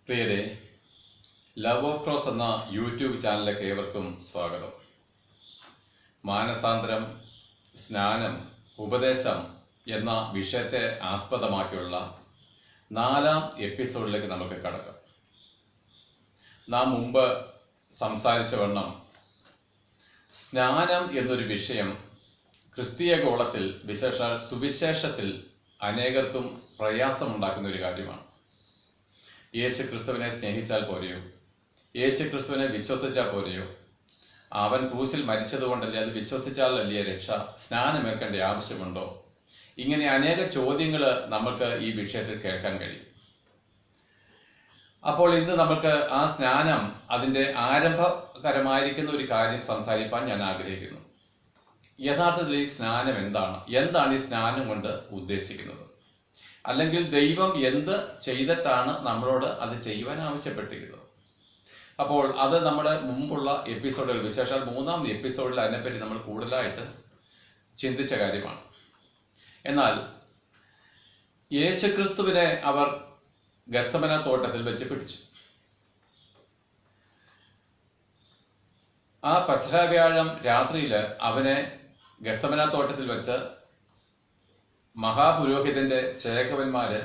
പ്രിയരെ, love of cross എന്ന YouTube ചാനലിലേക്ക് ഏവർക്കും സ്വാഗതം. മാനസാന്തരം, സ്നാനം, ഉപദേശം എന്ന വിഷയത്തെ ആസ്പദമാക്കിയുള്ള 4ാം എപ്പിസോഡിലേക്ക് നമുക്ക് കടക്കാം. നാം മുമ്പ് സംസാരിച്ച വണ്ണം സ്നാനം എന്നൊരു വിഷയം ക്രിസ്തീയ ഗോളത്തിൽ, വിശേഷാൽ സുവിശേഷത്തിൽ അനേകർക്കും പ്രയാസമുണ്ടാക്കുന്ന ഒരു കാര്യമാണ്. യേശു ക്രിസ്തുവിനെ സ്നേഹിച്ചാൽ പോരെയോ? യേശു ക്രിസ്തുവിനെ വിശ്വസിച്ചാൽ പോരെയോ? അവൻ ക്രൂശിൽ മരിച്ചതുകൊണ്ടല്ലേ, അത് വിശ്വസിച്ചാലല്ലേ രക്ഷ? സ്നാനമേൽക്കേണ്ട ആവശ്യമുണ്ടോ? ഇങ്ങനെ അനേക ചോദ്യങ്ങൾ നമുക്ക് ഈ വിഷയത്തിൽ കേൾക്കാൻ കഴിയും. അപ്പോൾ ഇന്ന് നമുക്ക് ആ സ്നാനം, അതിൻ്റെ ആരംഭകരമായിരിക്കുന്ന ഒരു കാര്യം സംസാരിക്കാൻ ഞാൻ ആഗ്രഹിക്കുന്നു. യഥാർത്ഥത്തിൽ ഈ സ്നാനം എന്താണ് ഈ സ്നാനം കൊണ്ട് ഉദ്ദേശിക്കുന്നത്? അല്ലെങ്കിൽ ദൈവം എന്ത് ചെയ്തിട്ടാണ് നമ്മളോട് അത് ചെയ്യുവാൻ ആവശ്യപ്പെട്ടിരിക്കുന്നത്? അപ്പോൾ അത് നമ്മുടെ മുമ്പുള്ള എപ്പിസോഡുകൾ, വിശേഷാൽ 3ാം എപ്പിസോഡിൽ അതിനെപ്പറ്റി നമ്മൾ കൂടുതലായിട്ട് ചിന്തിച്ച കാര്യമാണ്. എന്നാൽ യേശുക്രിസ്തുവിനെ അവർ ഗെത്സമന തോട്ടത്തിൽ വെച്ച് പിടിച്ചു. ആ പെസഹ വ്യാഴം രാത്രിയിൽ അവനെ ഗെത്സമന തോട്ടത്തിൽ വെച്ച് മഹാപുരോഹിതന്റെ ചേകവന്മാര്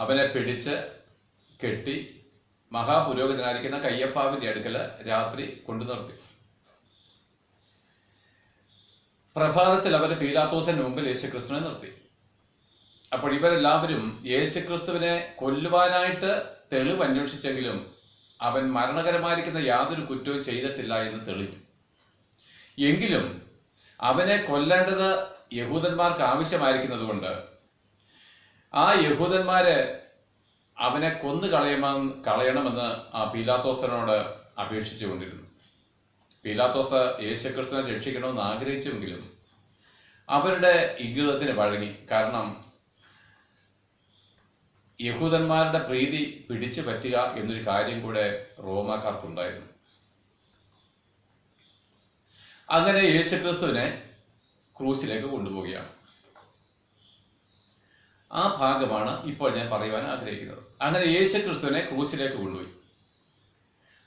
അവനെ പിടിച്ച് കെട്ടി മഹാപുരോഹിതനായിരിക്കുന്ന കയ്യഫാവിന്റെ അടുക്കൽ രാത്രി കൊണ്ടു നിർത്തി. പ്രഭാതത്തിൽ അവർ പീലാത്തോസിന്റെ മുമ്പിൽ യേശുക്രിസ്തുവിനെ നിർത്തി. അപ്പോൾ ഇവരെല്ലാവരും യേശുക്രിസ്തുവിനെ കൊല്ലുവാനായിട്ട് തെളിവ് അന്വേഷിച്ചെങ്കിലും അവൻ മരണകരമായിരിക്കുന്ന യാതൊരു കുറ്റവും ചെയ്തിട്ടില്ല എന്ന് തെളിഞ്ഞു. എങ്കിലും അവനെ കൊല്ലേണ്ടത് യഹൂദന്മാർക്ക് ആവശ്യമായിരിക്കുന്നത് കൊണ്ട് ആ യഹൂദന്മാരെ അവനെ കൊന്നു കളയണമെന്ന് ആ പീലാത്തോസിനോട് അപേക്ഷിച്ചു കൊണ്ടിരുന്നു. പീലാത്തോസ് യേശുക്രിസ്തുവിനെ രക്ഷിക്കണമെന്ന് ആഗ്രഹിച്ചുവെങ്കിലും അവരുടെ ഇംഗിതത്തിന് വഴങ്ങി. കാരണം യഹൂദന്മാരുടെ പ്രീതി പിടിച്ചു പറ്റുക എന്നൊരു കാര്യം കൂടെ റോമാക്കാർക്കുണ്ടായിരുന്നു. അങ്ങനെ യേശുക്രിസ്തുവിനെ ക്രൂസിലേക്ക് കൊണ്ടുപോവുകയാണ്. ആ ഭാഗമാണ് ഇപ്പോൾ ഞാൻ പറയുവാൻ ആഗ്രഹിക്കുന്നത്. അങ്ങനെ യേശുക്രിസ്തുവിനെ ക്രൂസിലേക്ക് കൊണ്ടുപോയി.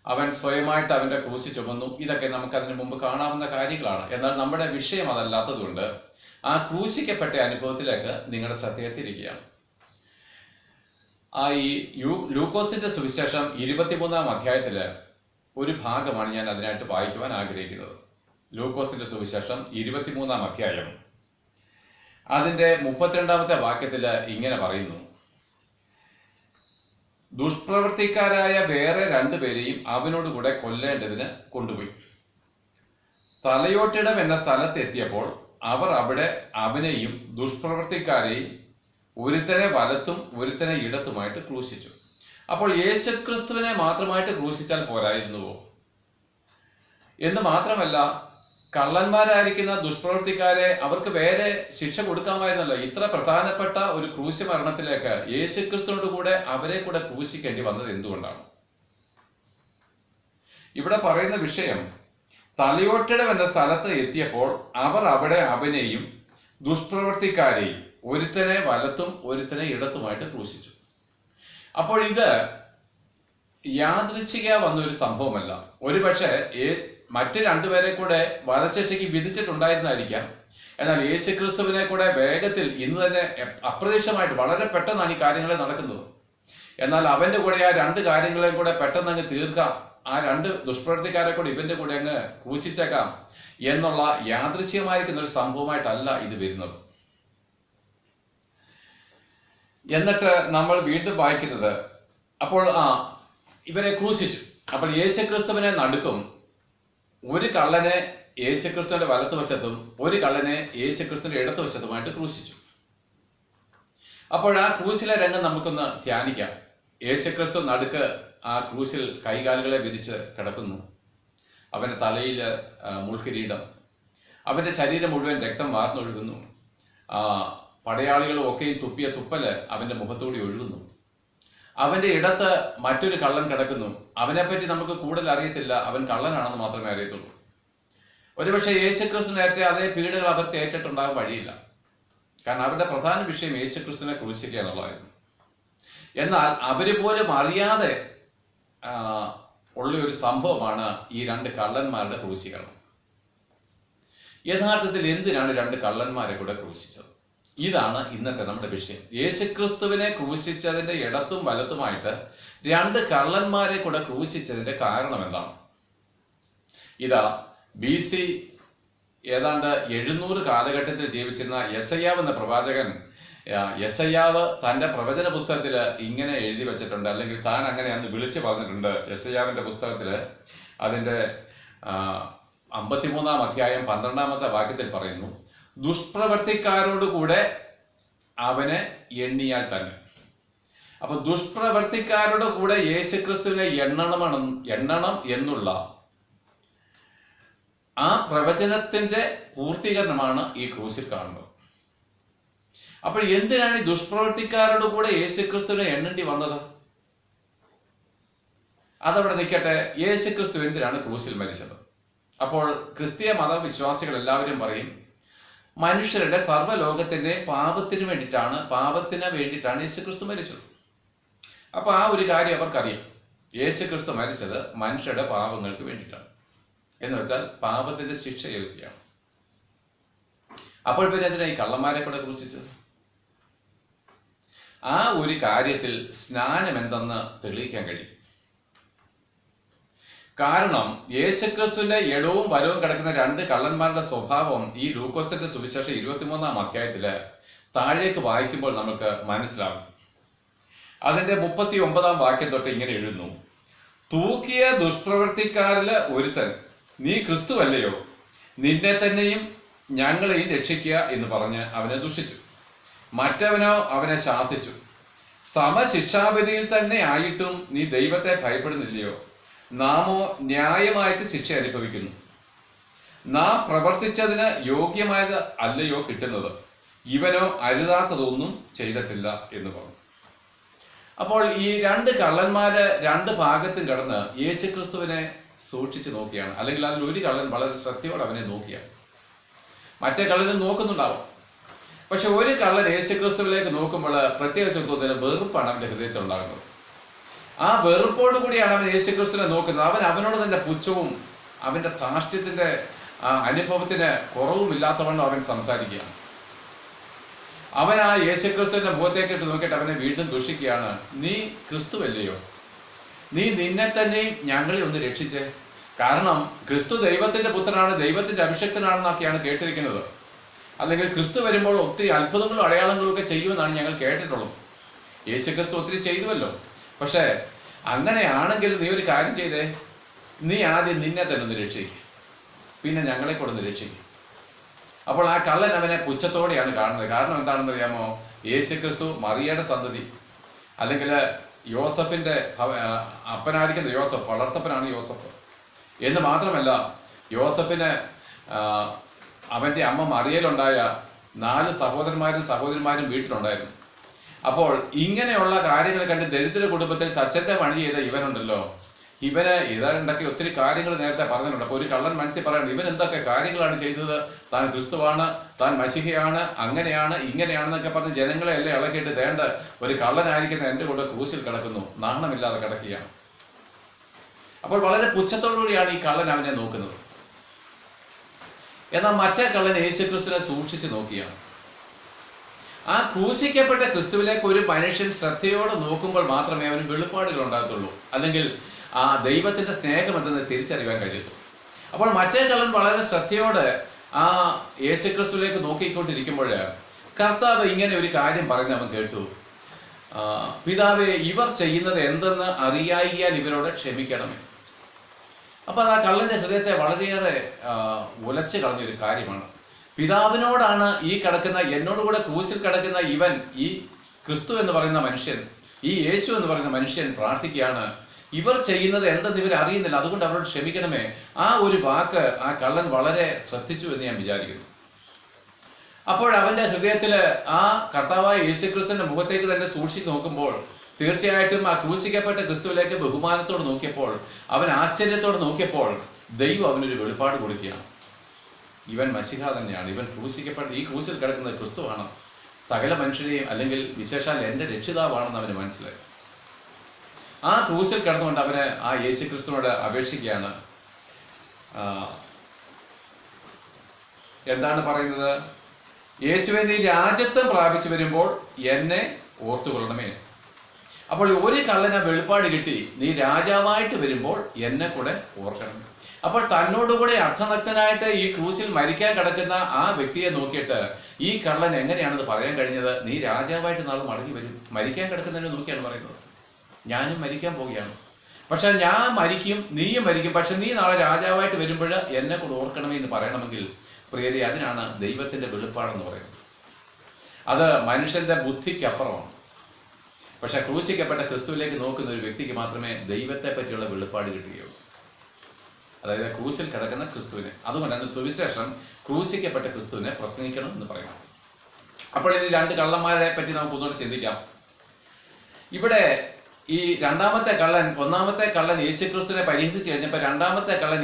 അവൻ സ്വയമായിട്ട് അവന്റെ ക്രൂശ് ചുമന്നു. ഇതൊക്കെ നമുക്ക് അതിനു മുമ്പ് കാണാവുന്ന കാര്യങ്ങളാണ്. എന്നാൽ നമ്മുടെ വിഷയം അതല്ലാത്തതുകൊണ്ട് ആ ക്രൂശിക്കപ്പെട്ട അനുഭവത്തിലേക്ക് നിങ്ങളുടെ ശ്രദ്ധയെ തിരിക്കുകയാണ്. ഈ ലൂക്കോസിന്റെ സുവിശേഷം 23ാം അധ്യായത്തില് ഒരു ഭാഗമാണ് ഞാൻ അതിനായിട്ട് വായിക്കുവാൻ ആഗ്രഹിക്കുന്നത്. ലൂക്കോസിന്റെ സുവിശേഷം 23ാം അധ്യായം അതിന്റെ 32ാമത്തെ വാക്യത്തില് ഇങ്ങനെ പറയുന്നു: ദുഷ്പ്രവൃത്തിക്കാരായ വേറെ 2 പേരെയും അവനോട് കൂടെ കൊല്ലേണ്ടതിന് കൊണ്ടുപോയി. തലയോട്ടിടം എന്ന സ്ഥലത്ത് എത്തിയപ്പോൾ അവർ അവിടെ അവനെയും ദുഷ്പ്രവൃത്തിക്കാരെയും ഒരുത്തനെ വലത്തും ഒരുത്തനെ ഇടത്തുമായിട്ട് ക്രൂശിച്ചു. അപ്പോൾ യേശുക്രിസ്തുവിനെ മാത്രമായിട്ട് ക്രൂശിച്ചാൽ പോരായിരുന്നുവോ? എന്ന് മാത്രമല്ല, കള്ളന്മാരായിരിക്കുന്ന ദുഷ്പ്രവൃത്തിക്കാരെ അവർക്ക് വേറെ ശിക്ഷ കൊടുക്കാമായിരുന്നല്ലോ. ഇത്ര പ്രധാനപ്പെട്ട ഒരു ക്രൂശ മരണത്തിലേക്ക് യേശുക്രിസ്തുവിനോട് കൂടെ അവരെ കൂടെ ക്രൂശിക്കേണ്ടി വന്നത് എന്തുകൊണ്ടാണ്? ഇവിടെ പറയുന്ന വിഷയം, തലയോട്ടിടം എന്ന സ്ഥലത്ത് എത്തിയപ്പോൾ അവർ അവിടെ അവനെയും ദുഷ്പ്രവൃത്തിക്കാരെയും ഒരുത്തനെ വലത്തും ഒരുത്തനെ ഇടത്തുമായിട്ട് ക്രൂശിച്ചു. അപ്പോൾ ഇത് യാദൃച്ഛിക വന്നൊരു സംഭവമല്ല. ഒരുപക്ഷെ മറ്റ് 2 പേരെ കൂടെ വധശിക്ഷയ്ക്ക് വിധിച്ചിട്ടുണ്ടായിരുന്നായിരിക്കാം. എന്നാൽ യേശുക്രിസ്തുവിനെ കൂടെ വേഗത്തിൽ ഇന്ന് തന്നെ അപ്രതീക്ഷിതമായിട്ട് വളരെ പെട്ടെന്നാണ് ഈ കാര്യങ്ങളെ നടക്കുന്നത്. എന്നാൽ അവന്റെ കൂടെ ആ 2 കാര്യങ്ങളെയും കൂടെ പെട്ടെന്ന് അങ്ങ് തീർക്കാം, ആ 2 ദുഷ്പ്രവൃത്തിക്കാരെ കൂടെ ഇവന്റെ കൂടെ അങ്ങ് ക്രൂശിച്ചേക്കാം എന്നുള്ള യാദൃശ്യമായിരിക്കുന്ന ഒരു സംഭവമായിട്ടല്ല ഇത് വരുന്നത്. എന്നിട്ട് നമ്മൾ വീണ്ടും വായിക്കുന്നത്, അപ്പോൾ ഇവരെ ക്രൂശിച്ചു. അപ്പോൾ യേശുക്രിസ്തുവിനെ നടുക്കും ഒരു കള്ളനെ യേശുക്രിസ്തുവിന്റെ വലത്തുവശത്തും ഒരു കള്ളനെ യേശുക്രിസ്തുവിന്റെ ഇടത്തുവശത്തുമായിട്ട് ക്രൂശിച്ചു. അപ്പോൾ ആ ക്രൂശിലെ രംഗം നമുക്കൊന്ന് ധ്യാനിക്കാം. യേശുക്രിസ്തു നടുക്ക് ആ ക്രൂശിൽ കൈകാലുകളെ വിരിച്ച് കിടക്കുന്നു. അവന്റെ തലയിൽ മുൾക്കിരീടം, അവന്റെ ശരീരം മുഴുവൻ രക്തം വാർന്നൊഴുകുന്നു. പടയാളികളും ഒക്കെയും തുപ്പിയ തുപ്പല് അവന്റെ മുഖത്തൂടി ഒഴുകുന്നു. അവന്റെ ഇടത്ത് മറ്റൊരു കള്ളൻ കിടക്കുന്നു. അവനെപ്പറ്റി നമുക്ക് കൂടുതൽ അറിയത്തില്ല, അവൻ കള്ളനാണെന്ന് മാത്രമേ അറിയത്തുള്ളൂ. ഒരുപക്ഷെ യേശുക്രിസ്തു നേരത്തെ അതേ പീഡകൾ അവർക്ക് ഏറ്റിട്ടുണ്ടാകാൻ വഴിയില്ല. കാരണം അവരുടെ പ്രധാന വിഷയം യേശുക്രിസ്തുവിനെ ക്രൂശിക്കുക എന്നുള്ളതായിരുന്നു. എന്നാൽ അവര് പോലും അറിയാതെ ഉള്ള ഒരു സംഭവമാണ് ഈ രണ്ട് കള്ളന്മാരുടെ ക്രൂശീകരണം. യഥാർത്ഥത്തിൽ എന്തിനാണ് രണ്ട് കള്ളന്മാരെ കൂടെ ക്രൂശിച്ചത്? ഇതാണ് ഇന്നത്തെ നമ്മുടെ വിഷയം. യേശുക്രിസ്തുവിനെ ക്രൂശിച്ചതിന്റെ ഇടത്തും വലത്തുമായിട്ട് രണ്ട് കള്ളന്മാരെ കൂടെ ക്രൂശിച്ചതിന്റെ കാരണം എന്താണ്? ഇതാ BC ഏതാണ്ട് 700 കാലഘട്ടത്തിൽ ജീവിച്ചിരുന്ന യെശയ്യാവ് എന്ന പ്രവാചകൻ, യെശയ്യാവ് തന്റെ പ്രവചന പുസ്തകത്തിൽ ഇങ്ങനെ എഴുതി വെച്ചിട്ടുണ്ട്, അല്ലെങ്കിൽ താൻ അങ്ങനെ അന്ന് വിളിച്ചു പറഞ്ഞിട്ടുണ്ട്. യെശയ്യാവിന്റെ പുസ്തകത്തില് അതിന്റെ 53-ാം അധ്യായം 12-ാമത്തെ വാക്യത്തിൽ പറയുന്നു, ദുഷ്പ്രവർത്തിക്കാരോട് കൂടെ അവനെ എണ്ണിയാൽ തന്നെ. അപ്പൊ ദുഷ്പ്രവർത്തിക്കാരുടെ കൂടെ യേശുക്രിസ്തുവിനെ എണ്ണണം എന്നുള്ള ആ പ്രവചനത്തിന്റെ പൂർത്തീകരണമാണ് ഈ ക്രൂശിൽ കാണുന്നത്. അപ്പോൾ എന്തിനാണ് ഈ ദുഷ്പ്രവർത്തിക്കാരുടെ കൂടെ യേശുക്രിസ്തുവിനെ എണ്ണേണ്ടി വന്നത്? അതവിടെ നിൽക്കട്ടെ. യേശുക്രിസ്തു എന്തിനാണ് ക്രൂശിൽ മരിച്ചത്? അപ്പോൾ ക്രിസ്തീയ മതവിശ്വാസികൾ എല്ലാവരും പറയും, മനുഷ്യരുടെ സർവ്വലോകത്തിന്റെ പാപത്തിന് വേണ്ടിയിട്ടാണ് യേശുക്രിസ്തു മരിച്ചത്. അപ്പൊ ആ ഒരു കാര്യം അവർക്കറിയാം. യേശുക്രിസ്തു മരിച്ചത് മനുഷ്യരുടെ പാപങ്ങൾക്ക് വേണ്ടിയിട്ടാണ്, എന്ന് വെച്ചാൽ പാപത്തിന്റെ ശിക്ഷ ഏൽക്കുകയാണ്. അപ്പോൾ പിന്നെ എന്തിനാ ഈ കള്ളന്മാരെ കൂടെ ക്രൂശിച്ചത്? ആ ഒരു കാര്യത്തിൽ സ്നാനം എന്തെന്ന് തെളിയിക്കാൻ കഴിയും. കാരണം യേശുക്രിസ്തുവിന്റെ ഇടവും വലവും കിടക്കുന്ന രണ്ട് കള്ളന്മാരുടെ സ്വഭാവം ഈ ലൂക്കോസിന്റെ സുവിശേഷം 23-ാം അധ്യായത്തില് താഴേക്ക് വായിക്കുമ്പോൾ നമുക്ക് മനസ്സിലാവും. അതിന്റെ 39-ാം വാക്യം തൊട്ട് ഇങ്ങനെ എഴുതുന്നു, തൂക്കിയ ദുഷ്പ്രവർത്തിക്കാരില് ഒരുത്തൻ, നീ ക്രിസ്തുവല്ലയോ, നിന്നെ തന്നെയും ഞങ്ങളെയും രക്ഷിക്കുക എന്ന് പറഞ്ഞ് അവനെ ദുഷിച്ചു. മറ്റവനോ അവനെ ശാസിച്ചു, സമശിക്ഷാവിധിയിൽ തന്നെ ആയിട്ടും നീ ദൈവത്തെ ഭയപ്പെടുന്നില്ലയോ? നാമോ ന്യായമായിട്ട് ശിക്ഷ അനുഭവിക്കുന്നു. നാം പ്രവർത്തിച്ചതിന് യോഗ്യമായത് അല്ലയോ കിട്ടുന്നത്? ഇവനോ അരുതാത്തതൊന്നും ചെയ്തിട്ടില്ല എന്ന് പറഞ്ഞു. അപ്പോൾ ഈ രണ്ട് കള്ളന്മാര് രണ്ട് ഭാഗത്തും കിടന്ന് യേശുക്രിസ്തുവിനെ സൂക്ഷിച്ചു നോക്കിയാണ്, അല്ലെങ്കിൽ അതിൽ ഒരു കള്ളൻ വളരെ ശ്രദ്ധയോടെ അവനെ നോക്കിയാണ്. മറ്റേ കള്ളനും നോക്കുന്നുണ്ടാവും. പക്ഷെ ഒരു കള്ളൻ യേശുക്രിസ്തുവിലേക്ക് നോക്കുമ്പോൾ പ്രത്യേക ചോദ്യത്തിന് വെറുപ്പാണ് അവന്റെ ഹൃദയത്തിൽ ഉണ്ടാകുന്നത്. ആ വെറുപ്പോട് കൂടിയാണ് അവൻ യേശുക്രിസ്തുവിനെ നോക്കുന്നത്. അവനോട് തന്നെ പുച്ഛവും അവന്റെ ധാർഷ്ട്യത്തിന്റെ അനുഭവത്തിന് കുറവുമില്ലാത്തവണ്ണം അവൻ സംസാരിക്കുകയാണ്. അവൻ ആ യേശുക്രിസ്തുവിന്റെ മുഖത്തേക്ക് ഇട്ട് നോക്കിയിട്ട് അവനെ വീണ്ടും ദുഷിക്കുകയാണ്. നീ ക്രിസ്തുവല്ലയോ? നീ നിന്നെ തന്നെയും ഞങ്ങളെ ഒന്ന് രക്ഷിച്ചേ. കാരണം ക്രിസ്തു ദൈവത്തിന്റെ പുത്രനാണ്, ദൈവത്തിന്റെ അഭിഷക്തനാണെന്നൊക്കെയാണ് കേട്ടിരിക്കുന്നത്. അല്ലെങ്കിൽ ക്രിസ്തു വരുമ്പോൾ ഒത്തിരി അത്ഭുതങ്ങളും അടയാളങ്ങളും ഒക്കെ ചെയ്യുമെന്നാണ് ഞങ്ങൾ കേട്ടിട്ടുള്ളത്. യേശുക്രിസ്തു ഒത്തിരി ചെയ്തുവല്ലോ. പക്ഷെ അങ്ങനെയാണെങ്കിൽ നീ ഒരു കാര്യം ചെയ്തേ, നീ ആദ്യം നിന്നെ തന്നെ ഒന്ന് രക്ഷിക്കുക, പിന്നെ ഞങ്ങളെ കൂടെ ഒന്ന് രക്ഷിക്കുക. അപ്പോൾ ആ കള്ളൻ അവനെ പുച്ഛത്തോടെയാണ് കാണുന്നത്. കാരണം എന്താണെന്ന് അറിയാമോ? യേശുക്രിസ്തു മറിയയുടെ സന്തതി, അല്ലെങ്കിൽ യോസഫിന്റെ അപ്പനായിരിക്കുന്ന യോസഫ്, വളർത്തപ്പനാണ് യോസഫ് എന്ന് മാത്രമല്ല, യോസഫിന് അവന്റെ അമ്മ മറിയയിലുണ്ടായ 4 സഹോദരന്മാരും വീട്ടിലുണ്ടായിരുന്നു. അപ്പോൾ ഇങ്ങനെയുള്ള കാര്യങ്ങൾ കണ്ട് ദരിദ്ര കുടുംബത്തിൽ തച്ചന്റെ പണി ചെയ്ത ഇവനുണ്ടല്ലോ, ഇവന് ഇതാണ്ടൊക്കെ ഒത്തിരി കാര്യങ്ങൾ നേരത്തെ പറഞ്ഞിട്ടുണ്ട്. അപ്പൊ ഒരു കള്ളൻ മനസ്സിൽ പറയുന്നത്, ഇവൻ എന്തൊക്കെ കാര്യങ്ങളാണ് ചെയ്തത്, താൻ ക്രിസ്തുവാണ്, താൻ മശിഹയാണ്, അങ്ങനെയാണ് ഇങ്ങനെയാണെന്നൊക്കെ പറഞ്ഞ് ജനങ്ങളെ എല്ലാം ഇളക്കിയിട്ട് ദേണ്ട ഒരു കള്ളനായിരിക്കുന്ന എന്റെ കൂടെ ക്രൂശിൽ കിടക്കുന്നു, നാണമില്ലാതെ കിടക്കുകയാണ്. അപ്പോൾ വളരെ പുച്ഛത്തോടുകൂടിയാണ് ഈ കള്ളൻ അവനെ നോക്കുന്നത്. എന്നാൽ മറ്റേ കള്ളൻ യേശുക്രിസ്തുവിനെ സൂക്ഷിച്ചു നോക്കിയാണ്. ആ ക്രൂശിക്കപ്പെട്ട ക്രിസ്തുവിലേക്ക് ഒരു മനുഷ്യൻ ശ്രദ്ധയോടെ നോക്കുമ്പോൾ മാത്രമേ അവന് വെളിപ്പാടുകൾ ഉണ്ടാകത്തുള്ളൂ, അല്ലെങ്കിൽ ആ ദൈവത്തിന്റെ സ്നേഹം എന്തെന്ന് തിരിച്ചറിയാൻ കഴിയത്തുള്ളൂ. അപ്പോൾ മറ്റേ കള്ളൻ വളരെ ശ്രദ്ധയോടെ ആ യേശുക്രിസ്തുവിലേക്ക് നോക്കിക്കൊണ്ടിരിക്കുമ്പോൾ കർത്താവ് ഇങ്ങനെ ഒരു കാര്യം പറഞ്ഞ് അവൻ കേട്ടു, പിതാവേ, ഇവർ ചെയ്യുന്നത് എന്തെന്ന് അറിയായിയാൽ ഇവരോട് ക്ഷമിക്കണമേ. അപ്പൊ അത് ആ കള്ളന്റെ ഹൃദയത്തെ വളരെയേറെ ഉലച്ചു കളഞ്ഞൊരു കാര്യമാണ്. പിതാവിനോടാണ് ഈ കിടക്കുന്ന, എന്നോടുകൂടെ ക്രൂശിൽ കിടക്കുന്ന ഇവൻ, ഈ ക്രിസ്തു എന്ന് പറയുന്ന മനുഷ്യൻ, ഈ യേശു എന്ന് പറയുന്ന മനുഷ്യൻ പ്രാർത്ഥിക്കുകയാണ്, ഇവർ ചെയ്യുന്നത് എന്തെന്ന് ഇവർ അറിയുന്നില്ല, അതുകൊണ്ട് അവരോട് ക്ഷമിക്കണമേ. ആ ഒരു വാക്ക് ആ കള്ളൻ വളരെ ശ്രദ്ധിച്ചു എന്ന് ഞാൻ വിചാരിക്കുന്നു. അപ്പോൾ അവന്റെ ഹൃദയത്തില് ആ കർത്താവായ യേശുക്രിസ്തുവിന്റെ മുഖത്തേക്ക് തന്നെ സൂക്ഷിച്ച് നോക്കുമ്പോൾ തീർച്ചയായിട്ടും ആ ക്രൂശിക്കപ്പെട്ട ക്രിസ്തുവിലേക്ക് ബഹുമാനത്തോട് നോക്കിയപ്പോൾ, അവൻ ആശ്ചര്യത്തോട് നോക്കിയപ്പോൾ ദൈവം അവനൊരു വെളിപ്പാട് കൊടുക്കുകയാണ്. ഇവൻ മശിഹ തന്നെയാണ്, ഇവൻ ക്രൂശിക്കപ്പെട്ട ഈ ക്രൂശിൽ കിടക്കുന്നത് ക്രിസ്തുവാണ്, സകല മനുഷ്യരെയും അല്ലെങ്കിൽ വിശേഷാൽ എന്റെ രക്ഷിതാവാണെന്ന് അവന് മനസ്സിലായി. ആ ക്രൂസിൽ കിടന്നുകൊണ്ട് അവന് ആ യേശുക്രിസ്തുവിനോട് അപേക്ഷിക്കുകയാണ്. എന്താണ് പറയുന്നത്? യേശുവെ, നീ രാജ്യത്വം പ്രാപിച്ചു വരുമ്പോൾ എന്നെ ഓർത്തുകൊള്ളണമേ. അപ്പോൾ ഒരു കള്ളന് വെളിപ്പാട് കിട്ടി, നീ രാജാവായിട്ട് വരുമ്പോൾ എന്നെ കൂടെ ഓർക്കണം. അപ്പോൾ തന്നോടുകൂടെ അർത്ഥനഗ്നനായിട്ട് ഈ ക്രൂസിൽ മരിക്കാൻ കിടക്കുന്ന ആ വ്യക്തിയെ നോക്കിയിട്ട് ഈ കള്ളൻ എങ്ങനെയാണെന്ന് പറയാൻ കഴിഞ്ഞത്? നീ രാജാവായിട്ട് നാളെ മടങ്ങി വരും. മരിക്കാൻ കിടക്കുന്നതിനെ നോക്കിയാണ് പറയുന്നത്. ഞാനും മരിക്കാൻ പോവുകയാണ്, പക്ഷെ ഞാൻ മരിക്കും, നീയും മരിക്കും, പക്ഷെ നീ നാളെ രാജാവായിട്ട് വരുമ്പോൾ എന്നെ കൂടെ ഓർക്കണമേ എന്ന് പറയണമെങ്കിൽ പ്രിയരെ, അതിനാണ് ദൈവത്തിന്റെ വെളിപ്പാടെന്ന് പറയുന്നത്. അത് മനുഷ്യന്റെ ബുദ്ധിക്ക് അപ്പുറമാണ്. പക്ഷെ ക്രൂശിക്കപ്പെട്ട ക്രിസ്തുവിലേക്ക് നോക്കുന്ന ഒരു വ്യക്തിക്ക് മാത്രമേ ദൈവത്തെ പറ്റിയുള്ള വെളിപ്പാട് കിട്ടുകയുള്ളൂ. അതായത് ക്രൂശിൽ കിടക്കുന്ന ക്രിസ്തുവിനെ. അതുകൊണ്ടാണ് സുവിശേഷം ക്രൂശിക്കപ്പെട്ട ക്രിസ്തുവിനെ പ്രസംഗിക്കണം എന്ന് പറയുന്നത്. അപ്പോൾ ഇനി രണ്ട് കള്ളന്മാരെ പറ്റി നമുക്ക് ഒന്നുകൂടി ചിന്തിക്കാം. ഇവിടെ ഈ രണ്ടാമത്തെ കള്ളൻ, ഒന്നാമത്തെ കള്ളൻ യേശുക്രിസ്തുവിനെ പരിഹസിച്ച് കഴിഞ്ഞപ്പോൾ രണ്ടാമത്തെ കള്ളൻ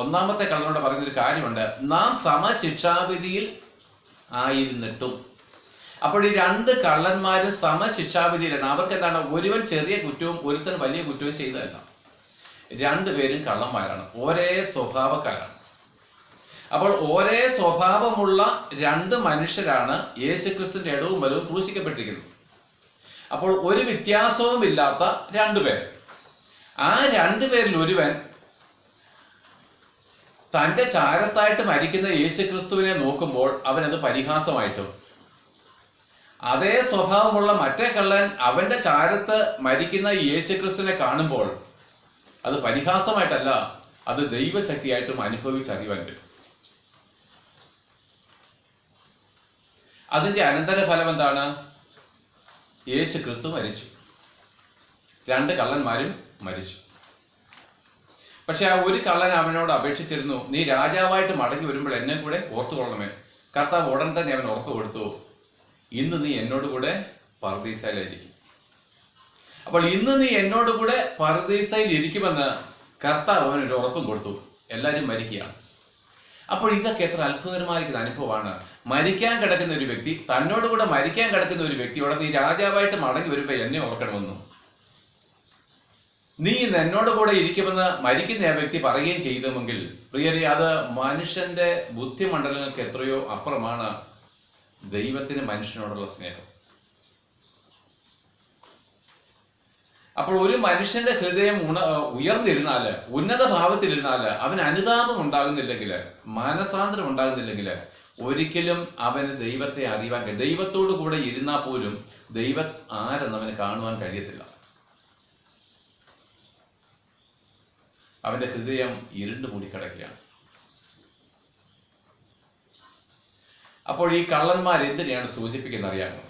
ഒന്നാമത്തെ കള്ളനോട് പറയുന്നൊരു കാര്യമുണ്ട്, നാം സമശിക്ഷാവിധിയിൽ ആയിരുന്നിട്ടും. അപ്പോൾ ഈ രണ്ട് കള്ളന്മാരും സമശിക്ഷാവിധിയിലാണ്. അവർക്ക് എന്താണ്? ഒരുവൻ ചെറിയ കുറ്റവും ഒരുത്തൻ വലിയ കുറ്റവും ചെയ്തതല്ല. രണ്ടുപേരും കള്ളന്മാരാണ്, ഒരേ സ്വഭാവക്കാരാണ്. അപ്പോൾ ഒരേ സ്വഭാവമുള്ള രണ്ട് മനുഷ്യരാണ് യേശുക്രിസ്തുവിന്റെ ഇടവും വലവും ക്രൂശിക്കപ്പെട്ടിരിക്കുന്നത്. അപ്പോൾ ഒരു വ്യത്യാസവും ഇല്ലാത്ത രണ്ടുപേർ. ആ രണ്ടുപേരിൽ ഒരുവൻ തന്റെ ചാരത്തായിട്ട് മരിക്കുന്ന യേശുക്രിസ്തുവിനെ നോക്കുമ്പോൾ അവനത് പരിഹാസമായിട്ടും, അതേ സ്വഭാവമുള്ള മറ്റേ കള്ളൻ അവന്റെ ചാരത്ത് മരിക്കുന്ന യേശുക്രിസ്തുവിനെ കാണുമ്പോൾ അത് പരിഹാസമായിട്ടല്ല, അത് ദൈവശക്തിയായിട്ടും അനുഭവിച്ചറിയുവാൻ പറ്റും. അതിന്റെ അനന്തരഫലം എന്താണ്? യേശുക്രിസ്തു മരിച്ചു, രണ്ട് കള്ളന്മാരും മരിച്ചു. പക്ഷെ ആ ഒരു കള്ളൻ അവനോട് അപേക്ഷിച്ചിരുന്നു, നീ രാജാവായിട്ട് മടങ്ങി വരുമ്പോൾ എന്നെ കൂടെ ഓർത്തുകൊള്ളണമേ. കർത്താവ് ഉടൻ തന്നെ അവൻ ഉറപ്പ് കൊടുത്തു, ഇന്ന് നീ എന്നോട് കൂടെ പർദീസയിലായിരിക്കും. അപ്പോൾ ഇന്ന് നീ എന്നോട് കൂടെ പർദീസയിൽ ഇരിക്കുമെന്ന് കർത്താവ് അവനൊരു ഉറപ്പും കൊടുത്തു. എല്ലാവരും മരിക്കുകയാണ്. അപ്പോൾ ഇതൊക്കെ എത്ര അത്ഭുതകരമായിരിക്കുന്ന അനുഭവമാണ്. മരിക്കാൻ കിടക്കുന്ന ഒരു വ്യക്തി തന്നോട് കൂടെ മരിക്കാൻ കിടക്കുന്ന ഒരു വ്യക്തിയോട് നീ രാജാവായിട്ട് മടങ്ങി വരുമ്പോൾ എന്നെ ഓർക്കണമെന്നും നീ ഇന്ന് എന്നോട് കൂടെ ഇരിക്കുമെന്ന് മരിക്കുന്ന ആ വ്യക്തി പറയുകയും ചെയ്തുമെങ്കിൽ പ്രിയരെ, അത് മനുഷ്യന്റെ ബുദ്ധിമണ്ഡലങ്ങൾക്ക് എത്രയോ അപ്പുറമാണ് ദൈവത്തിന് മനുഷ്യനോടുള്ള സ്നേഹം. അപ്പോൾ ഒരു മനുഷ്യന്റെ ഹൃദയം ഉയർന്നിരുന്നാല്, ഉന്നത ഭാവത്തിലിരുന്നാല്, അവന് അനുതാപം ഉണ്ടാകുന്നില്ലെങ്കിൽ, മാനസാന്തരം ഉണ്ടാകുന്നില്ലെങ്കിൽ ഒരിക്കലും അവന് ദൈവത്തെ അറിയുവാൻ കഴിയും. ദൈവത്തോടു കൂടെ ഇരുന്നാൽ പോലും ദൈവം ആരെന്ന് അവന് കാണുവാൻ കഴിയത്തില്ല. അവന്റെ ഹൃദയം ഇരുണ്ടു മൂടിക്കിടക്കുകയാണ്. അപ്പോൾ ഈ കള്ളന്മാർ എന്തിനെയാണ് സൂചിപ്പിക്കുന്നത് അറിയാമോ?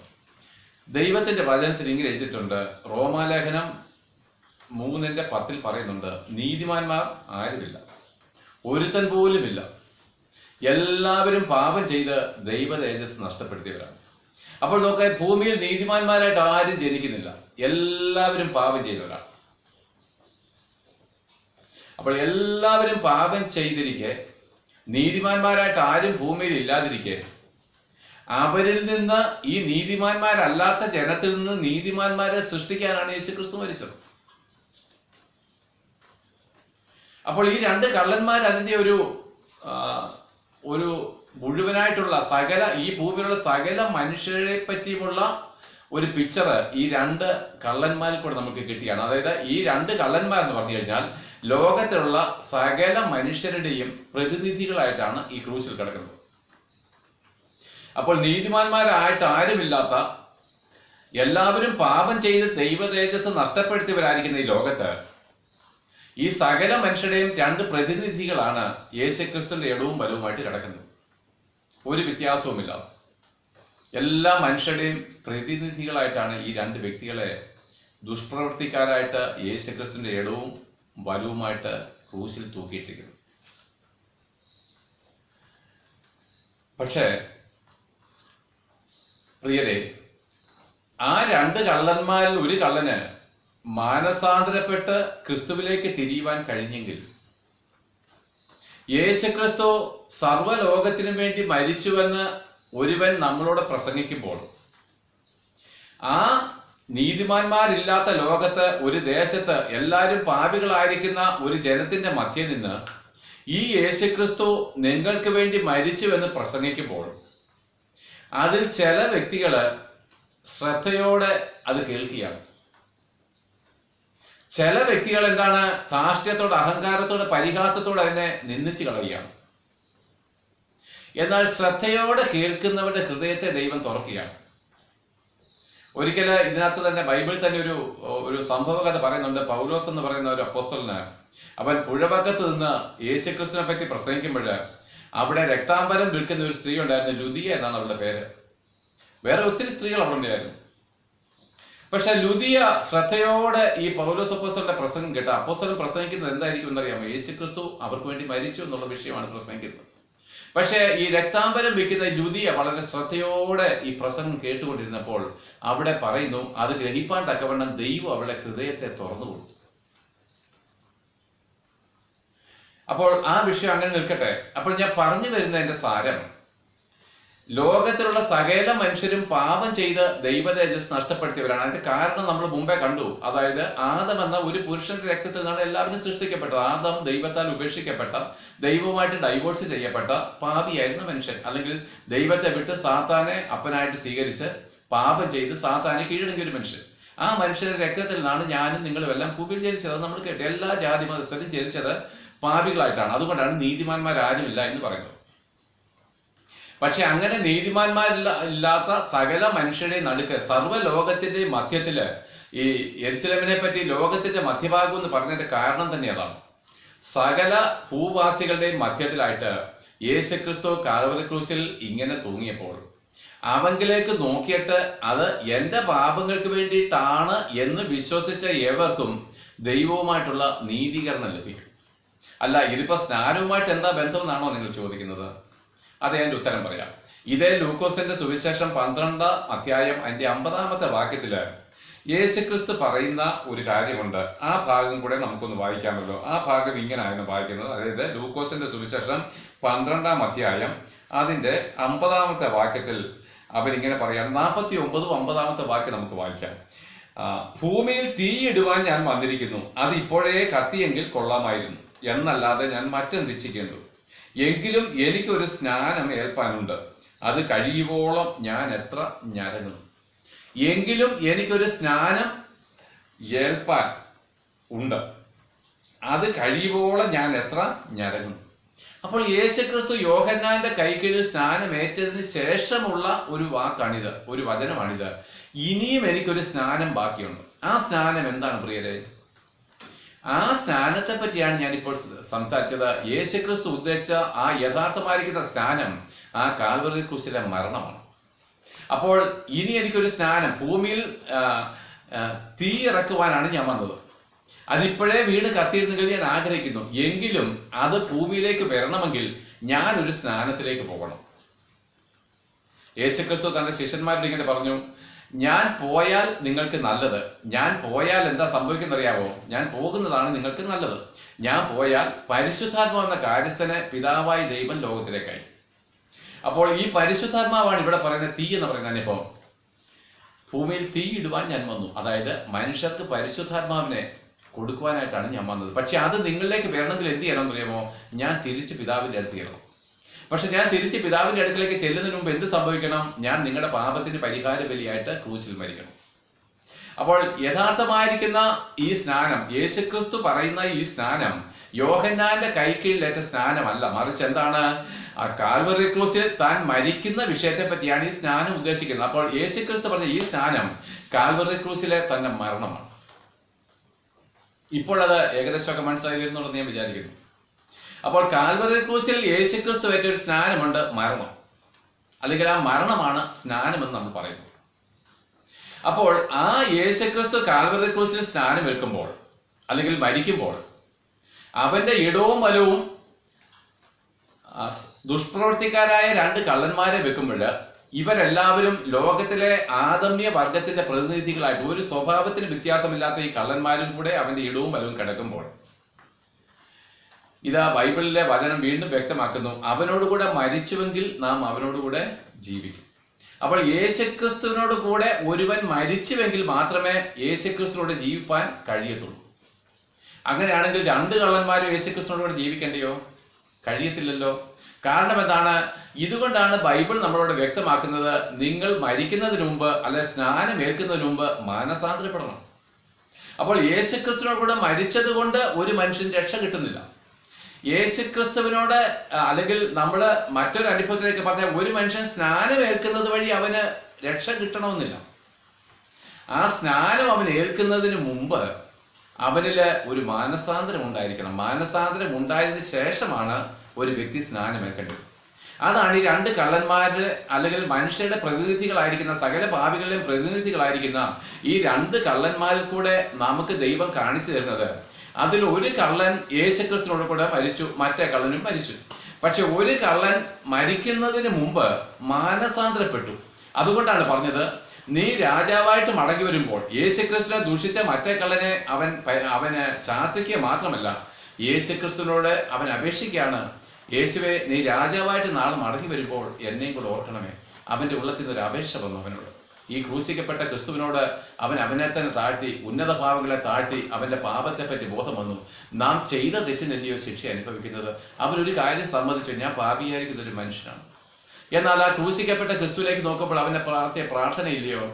ദൈവത്തിന്റെ വചനത്തിൽ ഇങ്ങനെ എഴുതിയിട്ടുണ്ട്. റോമാലേഖനം 3:10 പറയുന്നുണ്ട്, നീതിമാന്മാർ ആരുമില്ല, ഒരുത്തൻ പോലുമില്ല, എല്ലാവരും പാപം ചെയ്ത് ദൈവ തേജസ് നഷ്ടപ്പെടുത്തിയവരാണ്. അപ്പോൾ നോക്കാൻ, ഭൂമിയിൽ നീതിമാന്മാരായിട്ട് ആരും ജനിക്കുന്നില്ല, എല്ലാവരും പാപം ചെയ്തവരാണ്. അപ്പോൾ എല്ലാവരും പാപം ചെയ്തിരിക്കെ, നീതിമാന്മാരായിട്ട് ആരും ഭൂമിയിൽ ഇല്ലാതിരിക്കെ, അവരിൽ നിന്ന് ഈ നീതിമാന്മാരല്ലാത്ത ജനത്തിൽ നിന്ന് നീതിമാന്മാരെ സൃഷ്ടിക്കാനാണ് യേശുക്രിസ്തു മരിച്ചത്. അപ്പോൾ ഈ രണ്ട് കള്ളന്മാർ അതിന്റെ ഒരു മുഴുവനായിട്ടുള്ള ഈ ഭൂമിയിലുള്ള സകല മനുഷ്യരെ പറ്റിയുമുള്ള ഒരു പിക്ചർ ഈ രണ്ട് കള്ളന്മാരിൽ കൂടെ നമുക്ക് കിട്ടിയാണ്. അതായത് ഈ രണ്ട് കള്ളന്മാർ എന്ന് പറഞ്ഞു കഴിഞ്ഞാൽ ലോകത്തിലുള്ള സകല മനുഷ്യരുടെയും പ്രതിനിധികളായിട്ടാണ് ഈ ക്രൂശിൽ കിടക്കുന്നത്. അപ്പോൾ നീതിമാന്മാരായിട്ട് ആരുമില്ലാത്ത, എല്ലാവരും പാപം ചെയ്ത് ദൈവ തേജസ് നഷ്ടപ്പെടുത്തിയവരായിരിക്കുന്ന ഈ ലോകത്ത് ഈ സകല മനുഷ്യരുടെയും രണ്ട് പ്രതിനിധികളാണ് യേശുക്രിസ്തുവിന്റെ ഇടവും വലവുമായിട്ട് കിടക്കുന്നത്. ഒരു വ്യത്യാസവുമില്ല. എല്ലാ മനുഷ്യരുടെയും പ്രതിനിധികളായിട്ടാണ് ഈ രണ്ട് വ്യക്തികളെ ദുഷ്പ്രവർത്തിക്കാരായിട്ട് യേശുക്രിസ്തുവിന്റെ ഇടവും വലവുമായിട്ട് ക്രൂശിൽ തൂക്കിയിട്ടിരിക്കുന്നത്. പക്ഷേ പ്രിയരെ, ആ രണ്ട് കള്ളന്മാരിൽ ഒരു കള്ളന് മാനസാന്തരപ്പെട്ട് ക്രിസ്തുവിലേക്ക് തിരിയുവാൻ കഴിഞ്ഞെങ്കിൽ, യേശുക്രിസ്തു സർവ്വലോകത്തിനു വേണ്ടി മരിച്ചുവെന്ന് ഒരുവൻ നമ്മളോട് പ്രസംഗിക്കുമ്പോൾ, ആ നീതിമാന്മാരില്ലാത്ത ലോകത്ത്, ഒരു ദേശത്ത് എല്ലാവരും പാപികളായിരിക്കുന്ന ഒരു ജനത്തിന്റെ മധ്യേ നിന്ന് ഈ യേശുക്രിസ്തു നിങ്ങൾക്ക് വേണ്ടി മരിച്ചു എന്ന് പ്രസംഗിക്കുമ്പോൾ അതിൽ ചില വ്യക്തികള് ശ്രദ്ധയോടെ അത് കേൾക്കുകയാണ്. ചില വ്യക്തികൾ എന്താണ്, ധാർഷ്ട്യത്തോടെ, അഹങ്കാരത്തോടെ, പരിഹാസത്തോടെ അതിനെ നിന്ദിച്ചു കളയുകയാണ്. എന്നാൽ ശ്രദ്ധയോടെ കേൾക്കുന്നവരുടെ ഹൃദയത്തെ ദൈവം തുറക്കുകയാണ്. ഒരിക്കല് ഇതിനകത്ത് തന്നെ ബൈബിളിൽ തന്നെ ഒരു സംഭവ കഥ പറയുന്നുണ്ട്. പൗലോസ് എന്ന് പറയുന്ന ഒരു അപ്പോസ്തലന്, അവൻ പുഴവക്കത്ത് നിന്ന് യേശുക്രിസ്തുവിനെ പറ്റി പ്രസംഗിക്കുമ്പോൾ അവിടെ രക്താംബരം വിൽക്കുന്ന ഒരു സ്ത്രീ ഉണ്ടായിരുന്നു, ലുദിയ എന്നാണ് അവളുടെ പേര്. വേറെ ഒത്തിരി സ്ത്രീകൾ അവിടെ ഉണ്ടായിരുന്നു. പക്ഷെ ലുദിയ ശ്രദ്ധയോടെ ഈ പൗലോസ് അപ്പോസ്തലന്റെ പ്രസംഗം കേട്ട. അപ്പോസ്തലൻ പ്രസംഗിക്കുന്നത് എന്തായിരിക്കും എന്നറിയാമോ? യേശുക്രിസ്തു അവർക്ക് വേണ്ടി മരിച്ചു എന്നുള്ള വിഷയമാണ് പ്രസംഗിക്കുന്നത്. പക്ഷെ ഈ രക്താംബരം വിൽക്കുന്ന ലുദിയ വളരെ ശ്രദ്ധയോടെ ഈ പ്രസംഗം കേട്ടുകൊണ്ടിരുന്നപ്പോൾ അവിടെ പറയുന്നു, അത് ഗ്രഹിപ്പാൻ തക്കവണ്ണം ദൈവം അവളുടെ ഹൃദയത്തെ തുറന്നു കൊടുത്തു. അപ്പോൾ ആ വിഷയം അങ്ങനെ നിൽക്കട്ടെ. അപ്പോൾ ഞാൻ പറഞ്ഞു വരുന്നതിന്റെ സാരം, ലോകത്തിലുള്ള സകല മനുഷ്യരും പാപം ചെയ്ത് ദൈവതേജസ് നഷ്ടപ്പെടുത്തിയവരാണ്. അതിന്റെ കാരണം നമ്മൾ മുമ്പേ കണ്ടു. അതായത് ആദം എന്ന ഒരു പുരുഷന്റെ രക്തത്തിൽ നിന്നാണ് എല്ലാവരും സൃഷ്ടിക്കപ്പെട്ടത്. ആദം ദൈവത്താൽ ഉപേക്ഷിക്കപ്പെട്ട, ദൈവവുമായിട്ട് ഡൈവോഴ്സ് ചെയ്യപ്പെട്ട പാപിയായിരുന്ന മനുഷ്യൻ. അല്ലെങ്കിൽ ദൈവത്തെ വിട്ട് സാത്താനെ അപ്പനായിട്ട് സ്വീകരിച്ച് പാപം ചെയ്ത് സാത്താനെ കീഴടങ്ങിയ ഒരു മനുഷ്യൻ. ആ മനുഷ്യന്റെ രക്തത്തിൽ നിന്നാണ് ഞാനും നിങ്ങളും എല്ലാം ഭൂമിയിൽ ജനിച്ചത്. നമ്മൾ കേട്ടു, എല്ലാ ജാതി മതസ്ഥരും ജനിച്ചത് പാപികളായിട്ടാണ്. അതുകൊണ്ടാണ് നീതിമാന്മാരാരുമില്ല എന്ന് പറയുന്നത്. പക്ഷെ അങ്ങനെ നീതിമാന്മാരില്ലാത്ത സകല മനുഷ്യരുടെ നടുക്ക്, സർവ്വലോകത്തിന്റെ മധ്യത്തില്, ഈ യെരുശലേമിനെ പറ്റി ലോകത്തിന്റെ മധ്യഭാഗം എന്ന് പറഞ്ഞതിന്റെ കാരണം തന്നെ അതാണ്. സകല ഭൂവാസികളുടെയും മധ്യത്തിലായിട്ട് യേശുക്രിസ്തു കാൽവരി ക്രൂശിൽ ഇങ്ങനെ തൂങ്ങിയപ്പോൾ അവങ്കിലേക്ക് നോക്കിയിട്ട് അത് എന്റെ പാപങ്ങൾക്ക് വേണ്ടിയിട്ടാണ് എന്ന് വിശ്വസിച്ച ഏവർക്കും ദൈവവുമായിട്ടുള്ള നീതീകരണം ലഭിക്കും. അല്ല, ഇതിപ്പോ സ്നാനവുമായിട്ട് എന്താ ബന്ധം എന്നാണോ നിങ്ങൾ ചോദിക്കുന്നത്? അത് എൻ്റെ ഉത്തരം പറയാം. ഇതേ ലൂക്കോസിന്റെ സുവിശേഷം 12 അധ്യായം അതിന്റെ 50-ാമത്തെ വാക്യത്തില് യേശുക്രിസ്തു പറയുന്ന ഒരു കാര്യമുണ്ട്. ആ ഭാഗം കൂടെ നമുക്കൊന്ന് വായിക്കാമല്ലോ. ആ ഭാഗം ഇങ്ങനെയാണ് വായിക്കുന്നത്. അതായത് ലൂക്കോസിന്റെ സുവിശേഷം 12-ാം അധ്യായം അതിന്റെ 50-ാമത്തെ വാക്യത്തിൽ അവരിങ്ങനെ പറയാം. 49-ഉം 50-ാമത്തെ വാക്യം നമുക്ക് വായിക്കാം. ഭൂമിയിൽ തീയിടുവാൻ ഞാൻ വന്നിരിക്കുന്നു, അത് ഇപ്പോഴേ കത്തിയെങ്കിൽ കൊള്ളാമായിരുന്നു, എന്നല്ലാതെ ഞാൻ മറ്റെന്തിച്ചിക്കേണ്ടു. എങ്കിലും എനിക്കൊരു സ്നാനം ഏൽപ്പാനുണ്ട്, അത് കഴിയുവോളം ഞാൻ എത്ര ഞരങ്ങുന്നു. എങ്കിലും എനിക്കൊരു സ്നാനം ഏൽപ്പാൻ ഉണ്ട്, അത് കഴിയുവോളം ഞാൻ എത്ര ഞരങ്ങുന്നു. അപ്പോൾ യേശുക്രിസ്തു യോഹന്നാന്റെ കൈക്കീഴിൽ സ്നാനം ഏറ്റതിന് ശേഷമുള്ള ഒരു വാക്കാണിത്, ഒരു വചനമാണിത്. ഇനിയും എനിക്കൊരു സ്നാനം ബാക്കിയുണ്ട്. ആ സ്നാനം എന്താണ് പ്രിയരെ? ആ സ്നാനത്തെ പറ്റിയാണ് ഞാനിപ്പോൾ സംസാരിച്ചത്. യേശുക്രിസ്തു ഉദ്ദേശിച്ച ആ യഥാർത്ഥമായിരിക്കുന്ന സ്നാനം ആ കാൽവറി ക്രൂശിലെ മരണമാണ്. അപ്പോൾ ഇനി എനിക്കൊരു സ്നാനം, ഭൂമിയിൽ തീ ഇറക്കുവാനാണ് ഞാൻ വന്നത്. അതിപ്പോഴേ വീണ് കത്തിയിരുന്നെങ്കിൽ ഞാൻ ആഗ്രഹിക്കുന്നു. എങ്കിലും അത് ഭൂമിയിലേക്ക് വരണമെങ്കിൽ ഞാൻ ഒരു സ്നാനത്തിലേക്ക് പോകണം. യേശുക്രിസ്തു തന്റെ ശിഷ്യന്മാരോട് ഇങ്ങനെ പറഞ്ഞു, ഞാൻ പോയാൽ നിങ്ങൾക്ക് നല്ലത്. ഞാൻ പോയാൽ എന്താ സംഭവിക്കുന്നറിയാവോ? ഞാൻ പോകുന്നതാണ് നിങ്ങൾക്ക് നല്ലത്. ഞാൻ പോയാൽ പരിശുദ്ധാത്മാവ് എന്ന കാര്യസ്ഥനെ പിതാവായി ദൈവം ലോകത്തിലേക്കായി. അപ്പോൾ ഈ പരിശുദ്ധാത്മാവാണ് ഇവിടെ പറയുന്ന തീ എന്ന് പറയുന്ന അനുഭവം. ഭൂമിയിൽ തീ ഇടുവാൻ ഞാൻ വന്നു. അതായത് മനുഷ്യർക്ക് പരിശുദ്ധാത്മാവിനെ കൊടുക്കുവാനായിട്ടാണ് ഞാൻ വന്നത്. പക്ഷെ അത് നിങ്ങളിലേക്ക് വരണമെങ്കിൽ എന്ത് ചെയ്യണം അറിയാമോ? ഞാൻ തിരിച്ച് പിതാവിന്റെ അടുത്ത് ചെല്ലണം. പക്ഷെ ഞാൻ തിരിച്ച് പിതാവിന്റെ അടുക്കിലേക്ക് ചെല്ലുന്നതിന് മുമ്പ് എന്ത് സംഭവിക്കണം? ഞാൻ നിങ്ങളുടെ പാപത്തിന് പരിഹാര ബലിയായിട്ട് ക്രൂശിൽ മരിക്കണം. അപ്പോൾ യഥാർത്ഥമായിരിക്കുന്ന ഈ സ്നാനം, യേശുക്രിസ്തു പറയുന്ന ഈ സ്നാനം യോഹന്നാന്റെ കൈക്കീഴിലേറ്റ സ്നാനമല്ല, മറിച്ച് എന്താണ്? ആ കാൽവറി ക്രൂശിൽ താൻ മരിക്കുന്ന വിഷയത്തെ പറ്റിയാണ് ഈ സ്നാനം ഉദ്ദേശിക്കുന്നത്. അപ്പോൾ യേശുക്രിസ്തു പറഞ്ഞ ഈ സ്നാനം കാൽവറി ക്രൂശിലെ തന്നെ മരണമാണ്. ഇപ്പോഴത് ഏകദേശമൊക്കെ മനസ്സിലായി വരുന്നുണ്ടെന്ന് ഞാൻ വിചാരിക്കുന്നു. അപ്പോൾ കാൽവറി ക്രൂശിൽ യേശുക്രിസ്തു ഏറ്റ ഒരു സ്നാനമുണ്ട്, മരണം. അല്ലെങ്കിൽ ആ മരണമാണ് സ്നാനമെന്ന് നമ്മൾ പറയുന്നു. അപ്പോൾ ആ യേശുക്രിസ്തു കാൽവറി ക്രൂശിൽ സ്നാനം ഏൽക്കുമ്പോൾ അല്ലെങ്കിൽ മരിക്കുമ്പോൾ അവന്റെ ഇടവും വലവും ദുഷ്പ്രവർത്തിക്കാരായ 2 കള്ളന്മാരെ വെക്കുമ്പോൾ ഇവരെല്ലാവരും ലോകത്തിലെ ആദമ്യ വർഗത്തിന്റെ പ്രതിനിധികളായിട്ട്, ഒരു സ്വഭാവത്തിന് വ്യത്യാസമില്ലാത്ത ഈ കള്ളന്മാരും കൂടെ അവന്റെ ഇടവും വലവും കിടക്കുമ്പോൾ ഇതാ ബൈബിളിലെ വചനം വീണ്ടും വ്യക്തമാക്കുന്നു, അവനോടുകൂടെ മരിച്ചുവെങ്കിൽ നാം അവനോടുകൂടെ ജീവിക്കും. അപ്പോൾ യേശുക്രിസ്തുവിനോട് കൂടെ ഒരുവൻ മരിച്ചുവെങ്കിൽ മാത്രമേ യേശുക്രിസ്തുവോട് ജീവിപ്പാൻ കഴിയത്തുള്ളൂ. അങ്ങനെയാണെങ്കിൽ രണ്ട് കള്ളന്മാരും യേശുക്രിസ്തുവിനോട് കൂടെ ജീവിക്കേണ്ടയോ? കഴിയത്തില്ലല്ലോ. കാരണം എന്താണ്? ഇതുകൊണ്ടാണ് ബൈബിൾ നമ്മളോട് വ്യക്തമാക്കുന്നത്, നിങ്ങൾ മരിക്കുന്നതിന് മുമ്പ് അല്ലെ സ്നാനം ഏൽക്കുന്നതിന് മുമ്പ് മാനസാന്തരപ്പെടണം. അപ്പോൾ യേശുക്രിസ്തുവിനോട് കൂടെ മരിച്ചത് കൊണ്ട് ഒരു മനുഷ്യൻ രക്ഷ കിട്ടുന്നില്ല. യേശുക്രിസ്തുവിനോട് അല്ലെങ്കിൽ നമ്മൾ മറ്റൊരു അനുഭവത്തിലേക്ക് പറഞ്ഞാൽ ഒരു മനുഷ്യൻ സ്നാനം ഏൽക്കുന്നത് വഴി അവന് രക്ഷ കിട്ടണമെന്നില്ല. ആ സ്നാനം അവൻ ഏൽക്കുന്നതിന് മുമ്പ് അവനില് ഒരു മാനസാന്തരം ഉണ്ടായിരിക്കണം. മാനസാന്തരം ഉണ്ടായതിനു ശേഷമാണ് ഒരു വ്യക്തി സ്നാനം ഏൽക്കേണ്ടത്. അതാണ് ഈ രണ്ട് കള്ളന്മാര് അല്ലെങ്കിൽ മനുഷ്യരുടെ പ്രതിനിധികളായിരിക്കുന്ന, സകല പാപികളുടെയും പ്രതിനിധികളായിരിക്കുന്ന ഈ രണ്ട് കള്ളന്മാരിൽ കൂടെ നമുക്ക് ദൈവം കാണിച്ചു തരുന്നത്, അതിൽ ഒരു കള്ളൻ യേശുക്രിസ്തുവിനോട് കൂടെ മരിച്ചു, മറ്റേ കള്ളനും മരിച്ചു. പക്ഷെ ഒരു കള്ളൻ മരിക്കുന്നതിന് മുമ്പ് മാനസാന്തരപ്പെട്ടു. അതുകൊണ്ടാണ് പറഞ്ഞത്, നീ രാജാവായിട്ട് മടങ്ങി വരുമ്പോൾ യേശുക്രിസ്തുവിനെ ദൂഷിച്ച മറ്റേ കള്ളനെ അവന് ശാസിക്കുക മാത്രമല്ല, യേശുക്രിസ്തുവിനോട് അവൻ അപേക്ഷിക്കുകയാണ്, യേശുവെ, നീ രാജാവായിട്ട് നാളെ മടങ്ങി വരുമ്പോൾ എന്നെയും കൂടെ ഓർക്കണമേ. അവന്റെ ഉള്ളത്തിൽ ഒരു അപേക്ഷ വന്നു അവനോട്. ഈ ക്രൂശിക്കപ്പെട്ട ക്രിസ്തുവിനോട് അവനെ തന്നെ താഴ്ത്തി, ഉന്നത പാവങ്ങളെ താഴ്ത്തി, അവന്റെ പാപത്തെ പറ്റി ബോധം വന്നു. നാം ചെയ്ത തെറ്റിനല്ലയോ ശിക്ഷ അനുഭവിക്കുന്നത്? അവനൊരു കാര്യം സമ്മതിച്ചു, ഞാൻ പാപിയായിരിക്കുന്ന ഒരു മനുഷ്യനാണ്. എന്നാൽ ആ ക്രൂശിക്കപ്പെട്ട ക്രിസ്തുവിലേക്ക് നോക്കുമ്പോൾ അവന്റെ പ്രാർത്ഥനയില്ലയോ,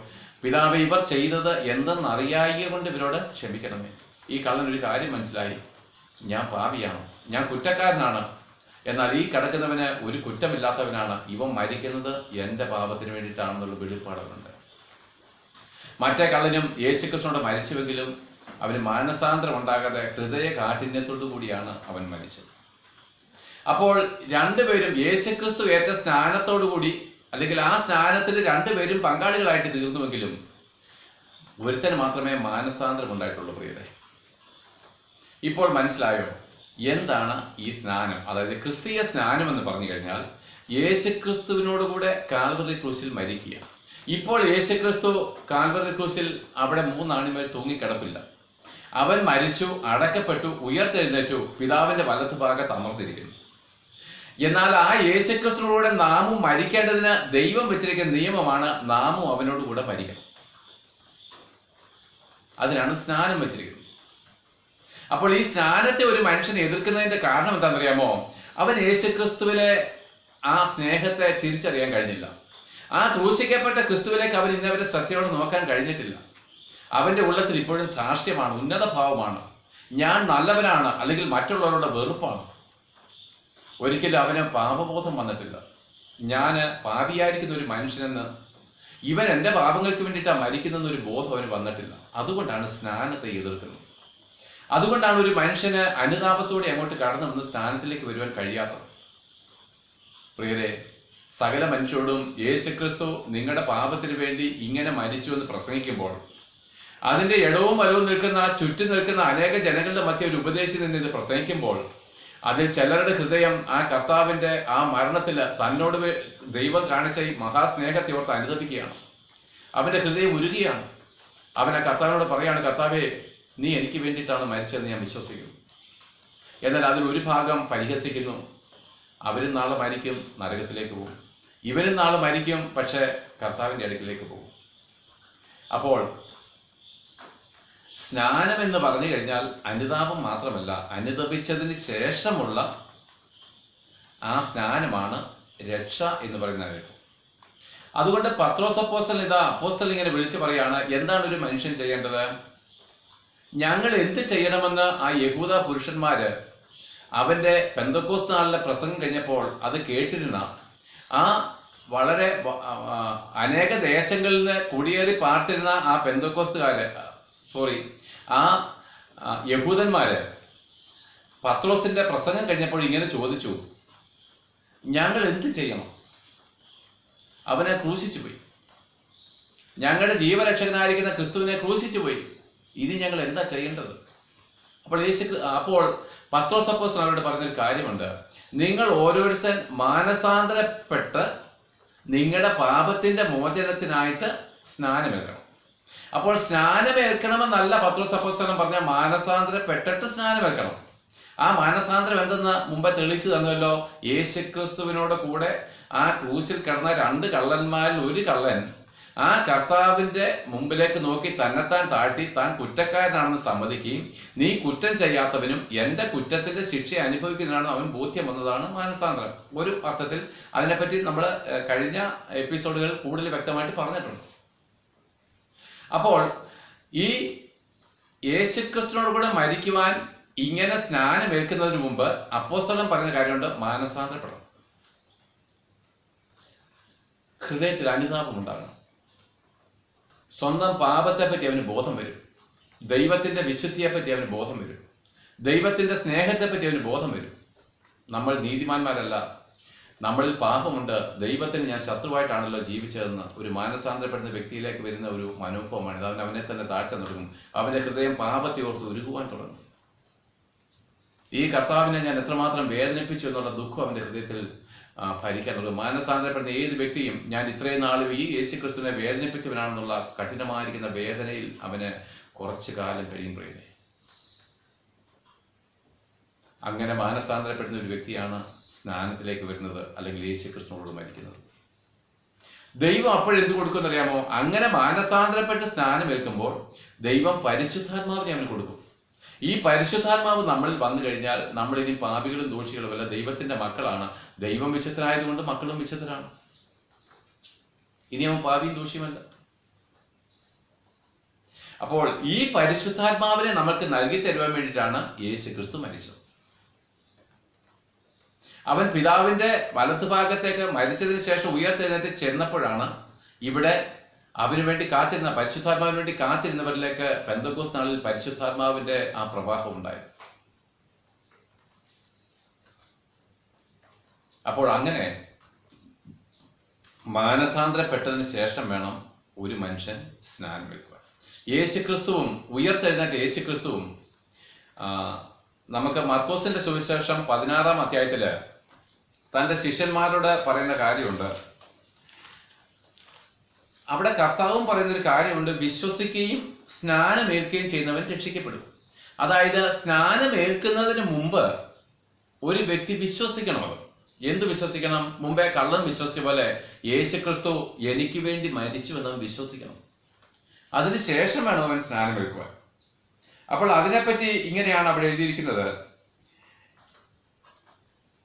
പിതാവേ, ഇവർ ചെയ്തത് എന്തെന്ന് അറിയായ കൊണ്ട് ഇവരോട് ക്ഷമിക്കണമേ. ഈ കള്ളനൊരു കാര്യം മനസ്സിലായി, ഞാൻ പാപിയാണ്, ഞാൻ കുറ്റക്കാരനാണ്. എന്നാൽ ഈ കിടക്കുന്നവന് ഒരു കുറ്റമില്ലാത്തവനാണ്. ഇവൻ മരിക്കുന്നത് എന്റെ പാപത്തിന് വേണ്ടിയിട്ടാണെന്നുള്ള വെളിപ്പാടുണ്ട്. മറ്റേ കള്ളനും യേശുക്രിസ്തുവിനോട് മരിച്ചുവെങ്കിലും അവന് മാനസാന്തരം ഉണ്ടാകാതെ ഹൃദയ കാഠിന്യത്തോടു കൂടിയാണ് അവൻ മരിച്ചത്. അപ്പോൾ രണ്ടുപേരും യേശുക്രിസ്തു ഏറ്റ സ്നാനത്തോടു കൂടി, അല്ലെങ്കിൽ ആ സ്നാനത്തിന് രണ്ടുപേരും പങ്കാളികളായിട്ട് തീർന്നുവെങ്കിലും ഒരുത്തന് മാത്രമേ മാനസാന്തരം ഉണ്ടായിട്ടുള്ളൂ. പ്രിയരെ, ഇപ്പോൾ മനസ്സിലായോ എന്താണ് ഈ സ്നാനം? അതായത് ക്രിസ്തീയ സ്നാനം എന്ന് പറഞ്ഞു കഴിഞ്ഞാൽ യേശുക്രിസ്തുവിനോട് കൂടെ കാൽവറി ക്രൂശിൽ മരിക്കുക. ഇപ്പോൾ യേശുക്രിസ്തു കാൽവറി ക്രൂശിൽ അവിടെ 3 ആണിമേൽ തൂങ്ങിക്കിടപ്പില്ല. അവൻ മരിച്ചു, അടക്കപ്പെട്ടു, ഉയർത്തെഴുന്നേറ്റു, പിതാവിന്റെ വലത്ത് ഭാഗത്ത് അമർന്നിരിക്കുന്നു. എന്നാൽ ആ യേശുക്രിസ്തുവിനോട് നാമും മരിക്കേണ്ടതിന് ദൈവം വെച്ചിരിക്കുന്ന നിയമമാണ്, നാമും അവനോട് കൂടെ മരിക്കണം. അതിനാണ് സ്നാനം വെച്ചിരിക്കുന്നത്. അപ്പോൾ ഈ സ്നാനത്തെ ഒരു മനുഷ്യനെ എതിർക്കുന്നതിന്റെ കാരണം എന്താണെന്നറിയാമോ? അവൻ യേശുക്രിസ്തുവിലെ ആ സ്നേഹത്തെ തിരിച്ചറിയാൻ കഴിഞ്ഞില്ല. ആ ക്രൂശിക്കപ്പെട്ട ക്രിസ്തുവിലേക്ക് അവൻ ഇന്നവരെ ശ്രദ്ധയോടെ നോക്കാൻ കഴിഞ്ഞിട്ടില്ല. അവന്റെ ഉള്ളത്തിൽ ഇപ്പോഴും ധാർഷ്ട്യമാണ്, ഉന്നത ഭാവമാണ്, ഞാൻ നല്ലവനാണ്, അല്ലെങ്കിൽ മറ്റുള്ളവരുടെ വെറുപ്പാണ്. ഒരിക്കലും അവന് പാപബോധം വന്നിട്ടില്ല. ഞാൻ പാപിയായിരിക്കുന്ന ഒരു മനുഷ്യനെന്ന്, ഇവൻ എൻ്റെ പാപങ്ങൾക്ക് വേണ്ടിയിട്ടാണ് മരിക്കുന്നതെന്നൊരു ബോധം അവന് വന്നിട്ടില്ല. അതുകൊണ്ടാണ് സ്നാനത്തെ എതിർക്കുന്നത്. അതുകൊണ്ടാണ് ഒരു മനുഷ്യന് അനുതാപത്തോടെ അങ്ങോട്ട് കടന്നു വന്ന് സ്ഥാനത്തിലേക്ക് വരുവാൻ കഴിയാത്തത്. പ്രിയരെ, സകല മനുഷ്യരോടും യേശുക്രിസ്തു നിങ്ങളുടെ പാപത്തിന് വേണ്ടി ഇങ്ങനെ മരിച്ചു എന്ന് പ്രസംഗിക്കുമ്പോൾ, അതിന്റെ ഇടവും വലവും നിൽക്കുന്ന, ചുറ്റും നിൽക്കുന്ന അനേക ജനങ്ങളുടെ മധ്യ ഒരു ഉപദേശി നിന്ന് ഇത് പ്രസംഗിക്കുമ്പോൾ, അതിൽ ചിലരുടെ ഹൃദയം ആ കർത്താവിന്റെ ആ മരണത്തില് തന്നോട് ദൈവം കാണിച്ച ഈ മഹാസ്നേഹത്തെ ഓർത്ത് അനുദപിക്കുകയാണ്. അവന്റെ ഹൃദയം ഉരുകിയാണ്. അവൻ ആ കർത്താവിനോട് പറയാണ്, കർത്താവേ, നീ എനിക്ക് വേണ്ടിയിട്ടാണ് മരിച്ചതെന്ന് ഞാൻ വിശ്വസിക്കുന്നു. എന്നാൽ അതിൽ ഒരു ഭാഗം പരിഹസിക്കുന്നു. അവരും നാളെ മരിക്കും, നരകത്തിലേക്ക് പോകും. ഇവരും നാളെ മരിക്കും, പക്ഷെ കർത്താവിന്റെ അടുക്കിലേക്ക് പോകും. അപ്പോൾ സ്നാനം എന്ന് പറഞ്ഞു കഴിഞ്ഞാൽ അനുതാപം മാത്രമല്ല, അനുതപിച്ചതിന് ശേഷമുള്ള ആ സ്നാനമാണ് രക്ഷ എന്ന് പറയുന്നത്. അതുകൊണ്ട് പത്രോസ് അപ്പോസ്തലൻ ഇങ്ങനെ വിളിച്ചു പറയാണ്, എന്താണ് ഒരു മനുഷ്യൻ ചെയ്യേണ്ടത്? ഞങ്ങൾ എന്ത് ചെയ്യണമെന്ന് ആ യഹൂദ പുരുഷന്മാര് അവന്റെ പെന്തക്കോസ്ത് നാളിലെ പ്രസംഗം കഴിഞ്ഞപ്പോൾ അത് കേട്ടിരുന്ന ആ വളരെ അനേക ദേശങ്ങളിൽ നിന്ന് കുടിയേറി പാർത്തിരുന്ന ആ ആ യഹൂദന്മാര് പത്രോസിന്റെ പ്രസംഗം കഴിഞ്ഞപ്പോൾ ഇങ്ങനെ ചോദിച്ചു, ഞങ്ങൾ എന്ത് ചെയ്യണം? അവനെ ക്രൂശിച്ചു പോയി. ഞങ്ങളുടെ ജീവരക്ഷകനായിരിക്കുന്ന ക്രിസ്തുവിനെ ക്രൂശിച്ചു പോയി. ഇനി ഞങ്ങൾ എന്താ ചെയ്യേണ്ടത്? അപ്പോൾ പത്രോസ് അപ്പോസ്തലൻ അവരോട് പറഞ്ഞൊരു കാര്യമുണ്ട്. നിങ്ങൾ ഓരോരുത്തൻ മാനസാന്തരപ്പെട്ട് നിങ്ങളുടെ പാപത്തിന്റെ മോചനത്തിനായിട്ട് സ്നാനമേൽക്കണം. അപ്പോൾ സ്നാനമേൽക്കണമെന്നല്ല പത്രോസ് അപ്പോസ്തലൻ പറഞ്ഞ, മാനസാന്തരപ്പെട്ടിട്ട് സ്നാനമേൽക്കണം. ആ മാനസാന്തരം എന്തെന്ന് മുമ്പ് തെളിച്ചു തന്നല്ലോ. യേശുക്രിസ്തുവിനോട് കൂടെ ആ ക്രൂശിൽ കിടന്ന 2 കള്ളന്മാരിൽ ഒരു കള്ളൻ ആ കർത്താവിന്റെ മുമ്പിലേക്ക് നോക്കി തന്നെത്താൻ താഴ്ത്തി താൻ കുറ്റക്കാരനാണെന്ന് സമ്മതിക്കുകയും നീ കുറ്റം ചെയ്യാത്തവനും എന്റെ കുറ്റത്തിന്റെ ശിക്ഷ അനുഭവിക്കുന്നതാണ് അവൻ ബോധ്യം വന്നതാണ് മാനസാന്തരം. ഒരു അർത്ഥത്തിൽ അതിനെപ്പറ്റി നമ്മൾ കഴിഞ്ഞ എപ്പിസോഡുകൾ കൂടുതൽ വ്യക്തമായിട്ട് പറഞ്ഞിട്ടുണ്ട്. അപ്പോൾ ഈ യേശുക്രിസ്തുവിനോട് കൂടെ മരിക്കുവാൻ ഇങ്ങനെ സ്നാനം ഏൽക്കുന്നതിന് മുമ്പ് അപ്പോസ്തലൻ പറഞ്ഞ കാര്യമുണ്ട്, മാനസാന്തരപ്പെടണം. ഹൃദയത്തിൽ അനുതാപം ഉണ്ടാകണം. സ്വന്തം പാപത്തെ പറ്റി അവന് ബോധം വരും. ദൈവത്തിന്റെ വിശുദ്ധിയെ പറ്റി അവന് ബോധം വരും. ദൈവത്തിന്റെ സ്നേഹത്തെ പറ്റി അവന് ബോധം വരും. നമ്മൾ നീതിമാന്മാരല്ല, നമ്മളിൽ പാപമുണ്ട്, ദൈവത്തിന് ഞാൻ ശത്രുവായിട്ടാണല്ലോ ജീവിച്ചതെന്ന് ഒരു മാനസാന്തരപ്പെടുന്ന വ്യക്തിയിലേക്ക് വരുന്ന ഒരു മനോഭാവമാണ്. അവൻ അവനെ തന്നെ താഴ്ത്താൻ തുടങ്ങും. അവന്റെ ഹൃദയം പാപത്തെ ഓർത്ത് ഉരുകുവാൻ തുടങ്ങും. ഈ കർത്താവിനെ ഞാൻ എത്രമാത്രം വേദനിപ്പിച്ചു എന്നുള്ള ദുഃഖം അവന്റെ ഹൃദയത്തിൽ ഭരിക്കാൻ തുടങ്ങും. മാനസാന്തരപ്പെടുന്ന ഏത് വ്യക്തിയും ഞാൻ ഇത്രയും നാളും ഈ യേശുക്രിസ്തുവിനെ വേദനിപ്പിച്ചവനാണെന്നുള്ള കഠിനമായിരിക്കുന്ന വേദനയിൽ അവന് കുറച്ചു കാലം കഴിയുമ്പോഴേ അങ്ങനെ മാനസാന്തരപ്പെടുന്ന ഒരു വ്യക്തിയാണ് സ്നാനത്തിലേക്ക് വരുന്നത്, അല്ലെങ്കിൽ യേശുക്രിസ്തുവിനോട് മരിക്കുന്നത്. ദൈവം അപ്പോഴെന്ത് കൊടുക്കുമെന്നറിയാമോ? അങ്ങനെ മാനസാന്തരപ്പെട്ട് സ്നാനം ഏൽക്കുമ്പോൾ ദൈവം പരിശുദ്ധാത്മാവിനെ അവന് കൊടുക്കും. ഈ പരിശുദ്ധാത്മാവ് നമ്മളിൽ വന്നു കഴിഞ്ഞാൽ നമ്മൾ ഇനി പാപികളും ദോഷികളുമല്ല, ദൈവത്തിന്റെ മക്കളാണ്. ദൈവം വിശുദ്ധനായതുകൊണ്ട് മക്കളും വിശുദ്ധരാണ്. ഇനി അവൻ പാപിയും ദോഷിയുമല്ല. അപ്പോൾ ഈ പരിശുദ്ധാത്മാവിനെ നമുക്ക് നൽകി തരുവാൻ വേണ്ടിയിട്ടാണ് യേശുക്രിസ്തു മരിച്ചത്. അവൻ പിതാവിന്റെ വലത്തുഭാഗത്തേക്ക് മരിച്ചതിന് ശേഷം ഉയർത്തെഴുന്നേറ്റ് ചെന്നപ്പോഴാണ് ഇവിടെ അവന് വേണ്ടി കാത്തിരുന്ന, പരിശുദ്ധാത്മാവിന് വേണ്ടി കാത്തിരുന്നവരിലേക്ക് പെന്തക്കോസ്ത് നാളിൽ പരിശുദ്ധാത്മാവിന്റെ ആ പ്രവാഹം ഉണ്ടായത്. അപ്പോൾ അങ്ങനെ മാനസാന്തരപ്പെട്ടതിന് ശേഷം വേണം ഒരു മനുഷ്യൻ സ്നാനം എടുക്കുക. യേശുക്രിസ്തുവും ഉയർത്തെഴുന്നേറ്റ യേശുക്രിസ്തുവും നമുക്ക് മർക്കോസിന്റെ സുവിശേഷം 16-ാം അധ്യായത്തില് തന്റെ ശിഷ്യന്മാരോട് പറയുന്ന കാര്യമുണ്ട്. അവിടെ കർത്താവും പറയുന്ന ഒരു കാര്യമുണ്ട്, വിശ്വസിക്കുകയും സ്നാനമേൽക്കുകയും ചെയ്യുന്നവൻ രക്ഷിക്കപ്പെടും. അതായത് സ്നാനമേൽക്കുന്നതിന് മുമ്പ് ഒരു വ്യക്തി വിശ്വസിക്കണം. എന്ത് വിശ്വസിക്കണം? മുമ്പേ കള്ളൻ വിശ്വസിച്ച പോലെ യേശുക്രിസ്തു എനിക്ക് വേണ്ടി മരിച്ചു എന്നവൻ വിശ്വസിക്കണം. അതിനുശേഷം വേണം അവൻ സ്നാനമേൽക്കുവാൻ. അപ്പോൾ അതിനെപ്പറ്റി ഇങ്ങനെയാണ് അവിടെ എഴുതിയിരിക്കുന്നത്.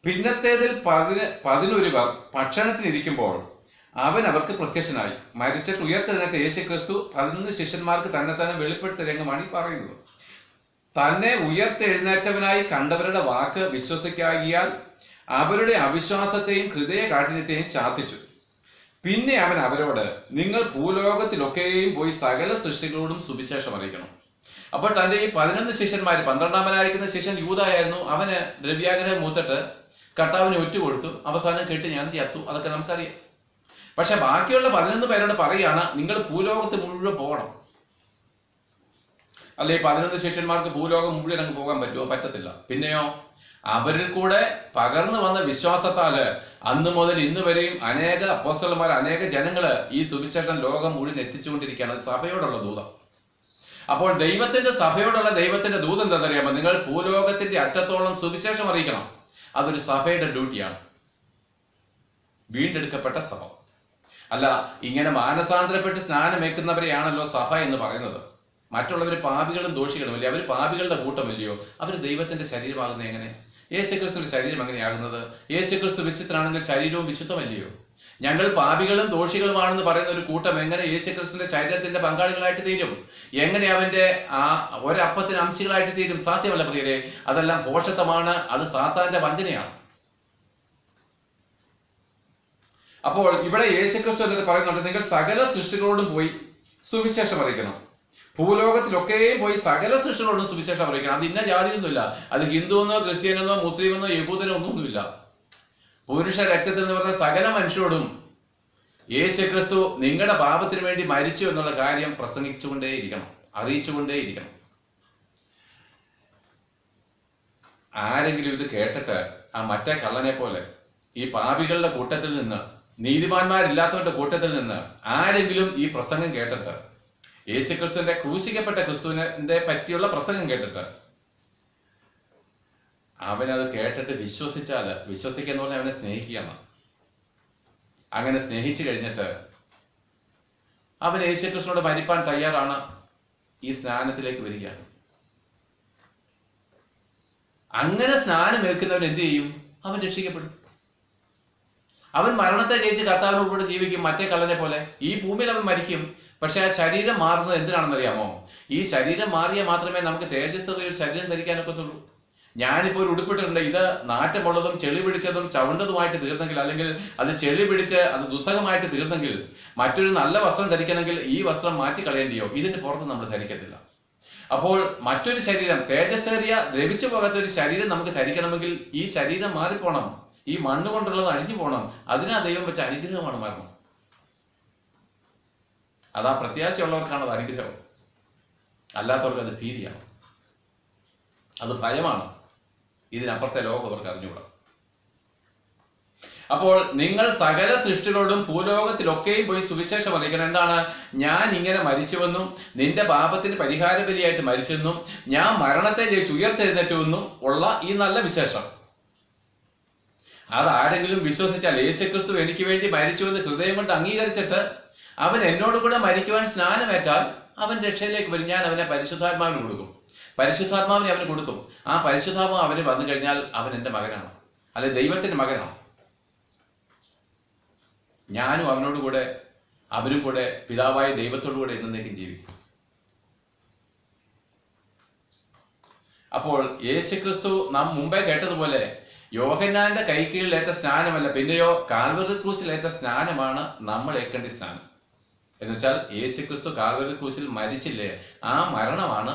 പിന്നത്തേതിൽ 11 പേർ ഭക്ഷണത്തിനിരിക്കുമ്പോൾ അവൻ അവർക്ക് പ്രത്യക്ഷനായി. മരിച്ചിട്ട് ഉയർത്തെഴുന്നേറ്റ യേശുക്രിസ്തു 11 ശിഷ്യന്മാർക്ക് തന്നെ വെളിപ്പെടുത്തിയ രംഗമാണ് ഈ പറയുന്നത്. തന്നെ ഉയർത്തെഴുന്നേറ്റവനായി കണ്ടവരുടെ വാക്ക് വിശ്വസിക്കാകിയാൽ അവരുടെ അവിശ്വാസത്തെയും ഹൃദയ കാഠിന്യത്തെയും ശാസിച്ചു. പിന്നെ അവൻ അവരോട്, നിങ്ങൾ ഭൂലോകത്തിലൊക്കെയും പോയി സകല സൃഷ്ടികളോടും സുവിശേഷം അറിയിക്കണം. അപ്പോൾ തന്റെ ഈ 11 ശിഷ്യന്മാർ, 12-ാമനായിരിക്കുന്ന ശിഷ്യൻ യൂദായിരുന്നു, അവന് ദ്രവ്യാഗ്രഹം മൂത്തിട്ട് കർത്താവിനെ ഒറ്റുകൊടുത്തു, അവസാനം കെട്ടി ഞാൻ ചത്തു. അതൊക്കെ നമുക്കറിയാം. പക്ഷെ ബാക്കിയുള്ള 11 പേരോട് പറയാണ്, നിങ്ങൾ ഭൂലോകത്ത് മുഴുവൻ പോകണം. അല്ലെ, 11 ശിഷ്യന്മാർക്ക് ഭൂലോകം മുഴുവൻ അങ്ങ് പോകാൻ പറ്റുമോ? പറ്റത്തില്ല. പിന്നെയോ അവരിൽ കൂടെ പകർന്നു വന്ന വിശ്വാസത്താല് അന്ന് മുതൽ ഇന്ന് വരെയും അനേക അപ്പോസ്തലന്മാർ, അനേക ജനങ്ങള് ഈ സുവിശേഷം ലോകം മുഴുവൻ എത്തിച്ചുകൊണ്ടിരിക്കുകയാണ്. സഭയോടുള്ള ദൂതം. അപ്പോൾ ദൈവത്തിന്റെ സഭയോടുള്ള ദൈവത്തിന്റെ ദൂതം എന്താണെന്നറിയാമോ? നിങ്ങൾ ഭൂലോകത്തിന്റെ അറ്റത്തോളം സുവിശേഷം അറിയിക്കണം. അതൊരു സഭയുടെ ഡ്യൂട്ടിയാണ്. വീണ്ടെടുക്കപ്പെട്ട സഭ അല്ല, ഇങ്ങനെ മാനസാന്തരപ്പെട്ട് സ്നാനമേക്കുന്നവരെയാണല്ലോ സഭ എന്ന് പറയുന്നത്. മറ്റുള്ളവർ പാപികളും ദോഷികളും അല്ലേ? അവർ പാപികളുടെ കൂട്ടമല്ലയോ? അവർ ദൈവത്തിന്റെ ശരീരമാകുന്നത് എങ്ങനെ? യേശുക്രിസ്തുവിന്റെ ശരീരം എങ്ങനെയാകുന്നത്? യേശുക്രിസ്തു വിശുദ്ധനാണെങ്കിൽ ശരീരവും വിശുദ്ധമല്ലയോ? ഞങ്ങൾ പാപികളും ദോഷികളുമാണെന്ന് പറയുന്ന ഒരു കൂട്ടം എങ്ങനെ യേശുക്രിസ്തുവിന്റെ ശരീരത്തിന്റെ പങ്കാളികളായിട്ട് തീരും? എങ്ങനെ അവന്റെ ആ ഒരപ്പത്തിന് അംശികളായിട്ട് തീരും? സാധ്യമല്ല പ്രിയരെ. അതെല്ലാം ഭോഷത്വമാണ്. അത് സാത്താന്റെ വഞ്ചനയാണ്. അപ്പോൾ ഇവിടെ യേശുക്രിസ്തു എന്നിട്ട് പറയുന്നുണ്ട്, നിങ്ങൾ സകല സൃഷ്ടികളോടും പോയി സുവിശേഷം അറിയിക്കണം. ഭൂലോകത്തിലൊക്കെയും പോയി സകല സൃഷ്ടികളോടും സുവിശേഷം അറിയിക്കണം. അത് ഇന്ന ജാതിയൊന്നുമില്ല. അത് ഹിന്ദുവെന്നോ ക്രിസ്ത്യാനെന്നോ മുസ്ലിമെന്നോ യഹൂദനോ ഒന്നുമില്ല. പുരുഷ രക്തത്തിൽ എന്ന് പറഞ്ഞ സകല മനുഷ്യരോടും യേശുക്രിസ്തു നിങ്ങളുടെ പാപത്തിന് വേണ്ടി മരിച്ചു എന്നുള്ള കാര്യം പ്രസംഗിച്ചുകൊണ്ടേയിരിക്കണം, അറിയിച്ചുകൊണ്ടേയിരിക്കണം. ആരെങ്കിലും ഇത് കേട്ടിട്ട് ആ മറ്റേ കള്ളനെ പോലെ ഈ പാപികളുടെ കൂട്ടത്തിൽ നിന്ന്, നീതിമാന്മാരില്ലാത്തവരുടെ കൂട്ടത്തിൽ നിന്ന് ആരെങ്കിലും ഈ പ്രസംഗം കേട്ടിട്ട്, യേശുക്രിസ്തുവിന്റെ ക്രൂശിക്കപ്പെട്ട ക്രിസ്തുവിനെ പറ്റിയുള്ള പ്രസംഗം കേട്ടിട്ട് അവനത് കേട്ടിട്ട് വിശ്വസിച്ചാല്, വിശ്വസിക്കുക എന്ന് പറഞ്ഞാൽ അവനെ സ്നേഹിക്കുകയാണ്. അങ്ങനെ സ്നേഹിച്ചു കഴിഞ്ഞിട്ട് അവൻ യേശുക്രിസ്തുവിനോട് മരിപ്പാൻ തയ്യാറാണ്. ഈ സ്നാനത്തിലേക്ക് വരികയാണ്. അങ്ങനെ സ്നാനം ഏൽക്കുന്നവൻ എന്ത് ചെയ്യും? അവൻ രക്ഷിക്കപ്പെടും. അവൻ മരണത്തെ ജയിച്ച് കർത്താവിനോട് കൂടെ ജീവിക്കും. മറ്റേ കള്ളനെ പോലെ ഈ ഭൂമിയിൽ അവൻ മരിക്കും. പക്ഷെ ആ ശരീരം മാറുന്നത് എന്തിനാണെന്നറിയാമോ? ഈ ശരീരം മാറിയാൽ മാത്രമേ നമുക്ക് തേജസ്സുള്ള ഒരു ശരീരം ധരിക്കാനൊക്കത്തുള്ളൂ. ഞാനിപ്പോൾ ഒരു ഉടുപ്പിട്ടിട്ടുണ്ട്, ഇത് നാറ്റമുള്ളതും ചെളി പിടിച്ചതും ചവിണ്ടതുമായിട്ട് തീർന്നെങ്കിൽ, അല്ലെങ്കിൽ അത് ചെളി പിടിച്ച് അത് ദുസ്സഹമായിട്ട് തീർന്നെങ്കിൽ, മറ്റൊരു നല്ല വസ്ത്രം ധരിക്കണമെങ്കിൽ ഈ വസ്ത്രം മാറ്റിക്കളയേണ്ടിയോ? ഇതിന് പുറത്ത് നമ്മൾ ധരിക്കത്തില്ല. അപ്പോൾ മറ്റൊരു ശരീരം, തേജസ്സേറിയ ദ്രവിച്ചു പോകാത്ത ഒരു ശരീരം നമുക്ക് ധരിക്കണമെങ്കിൽ ഈ ശരീരം മാറിപ്പോണം. ഈ മണ്ണ് കൊണ്ടുള്ളത് അഴിഞ്ഞു പോകണം. അതിനാ ദൈവം വെച്ച അനുഗ്രഹമാണ് മരണം. അതാ പ്രത്യാശയുള്ളവർക്കാണ് അത് അനുഗ്രഹം. അല്ലാത്തവർക്ക് അത് ഭീതിയാണ്, അത് ഭയമാണ്. ഇതിനപ്പുറത്തെ ലോകം അവർക്ക് അറിഞ്ഞുകൂടാ. അപ്പോൾ നിങ്ങൾ സകല സൃഷ്ടികളോടും ഭൂലോകത്തിലൊക്കെയും പോയി സുവിശേഷം അറിയിക്കണം. എന്താണ്? ഞാൻ ഇങ്ങനെ മരിച്ചുവെന്നും നിന്റെ പാപത്തിന് പരിഹാര ബലിയായിട്ട് മരിച്ചെന്നും ഞാൻ മരണത്തെ ജയിച്ച് ഉയർത്തെഴുന്നേറ്റുവെന്നും ഉള്ള ഈ നല്ല വിശേഷം അതാരെങ്കിലും വിശ്വസിച്ചാൽ, യേശുക്രിസ്തു എനിക്ക് വേണ്ടി മരിച്ചുവെന്ന് ഹൃദയം കൊണ്ട് അംഗീകരിച്ചിട്ട് അവൻ എന്നോട് കൂടെ മരിക്കുവാൻ സ്നാനമേറ്റാൽ അവൻ രക്ഷയിലേക്ക് വരും. ഞാൻ അവനെ പരിശുദ്ധാത്മാവിന് കൊടുക്കും. പരിശുദ്ധാത്മാവിനെ അവന് കൊടുക്കും. ആ പരിശുദ്ധാത്മാവ് അവന് വന്നു കഴിഞ്ഞാൽ അവൻ എൻ്റെ മകനാണ്, അല്ലെ ദൈവത്തിന്റെ മകനാണ്. ഞാനും അവനോട് കൂടെ, അവനും കൂടെ പിതാവായ ദൈവത്തോടു കൂടെ എന്നേക്കും ജീവിക്കും. അപ്പോൾ യേശുക്രിസ്തു നാം മുമ്പേ കേട്ടതുപോലെ യോഹന്നാന്റെ കൈക്കീഴിലേറ്റ സ്നാനമല്ല, പിന്നെയോ കാൽവറി ക്രൂസിലേറ്റ സ്നാനമാണ് നമ്മൾ ഏൽക്കേണ്ട സ്നാനം. എന്നുവെച്ചാൽ യേശുക്രിസ്തു കാൽവറി ക്രൂസിൽ മരിച്ചില്ലേ, ആ മരണമാണ്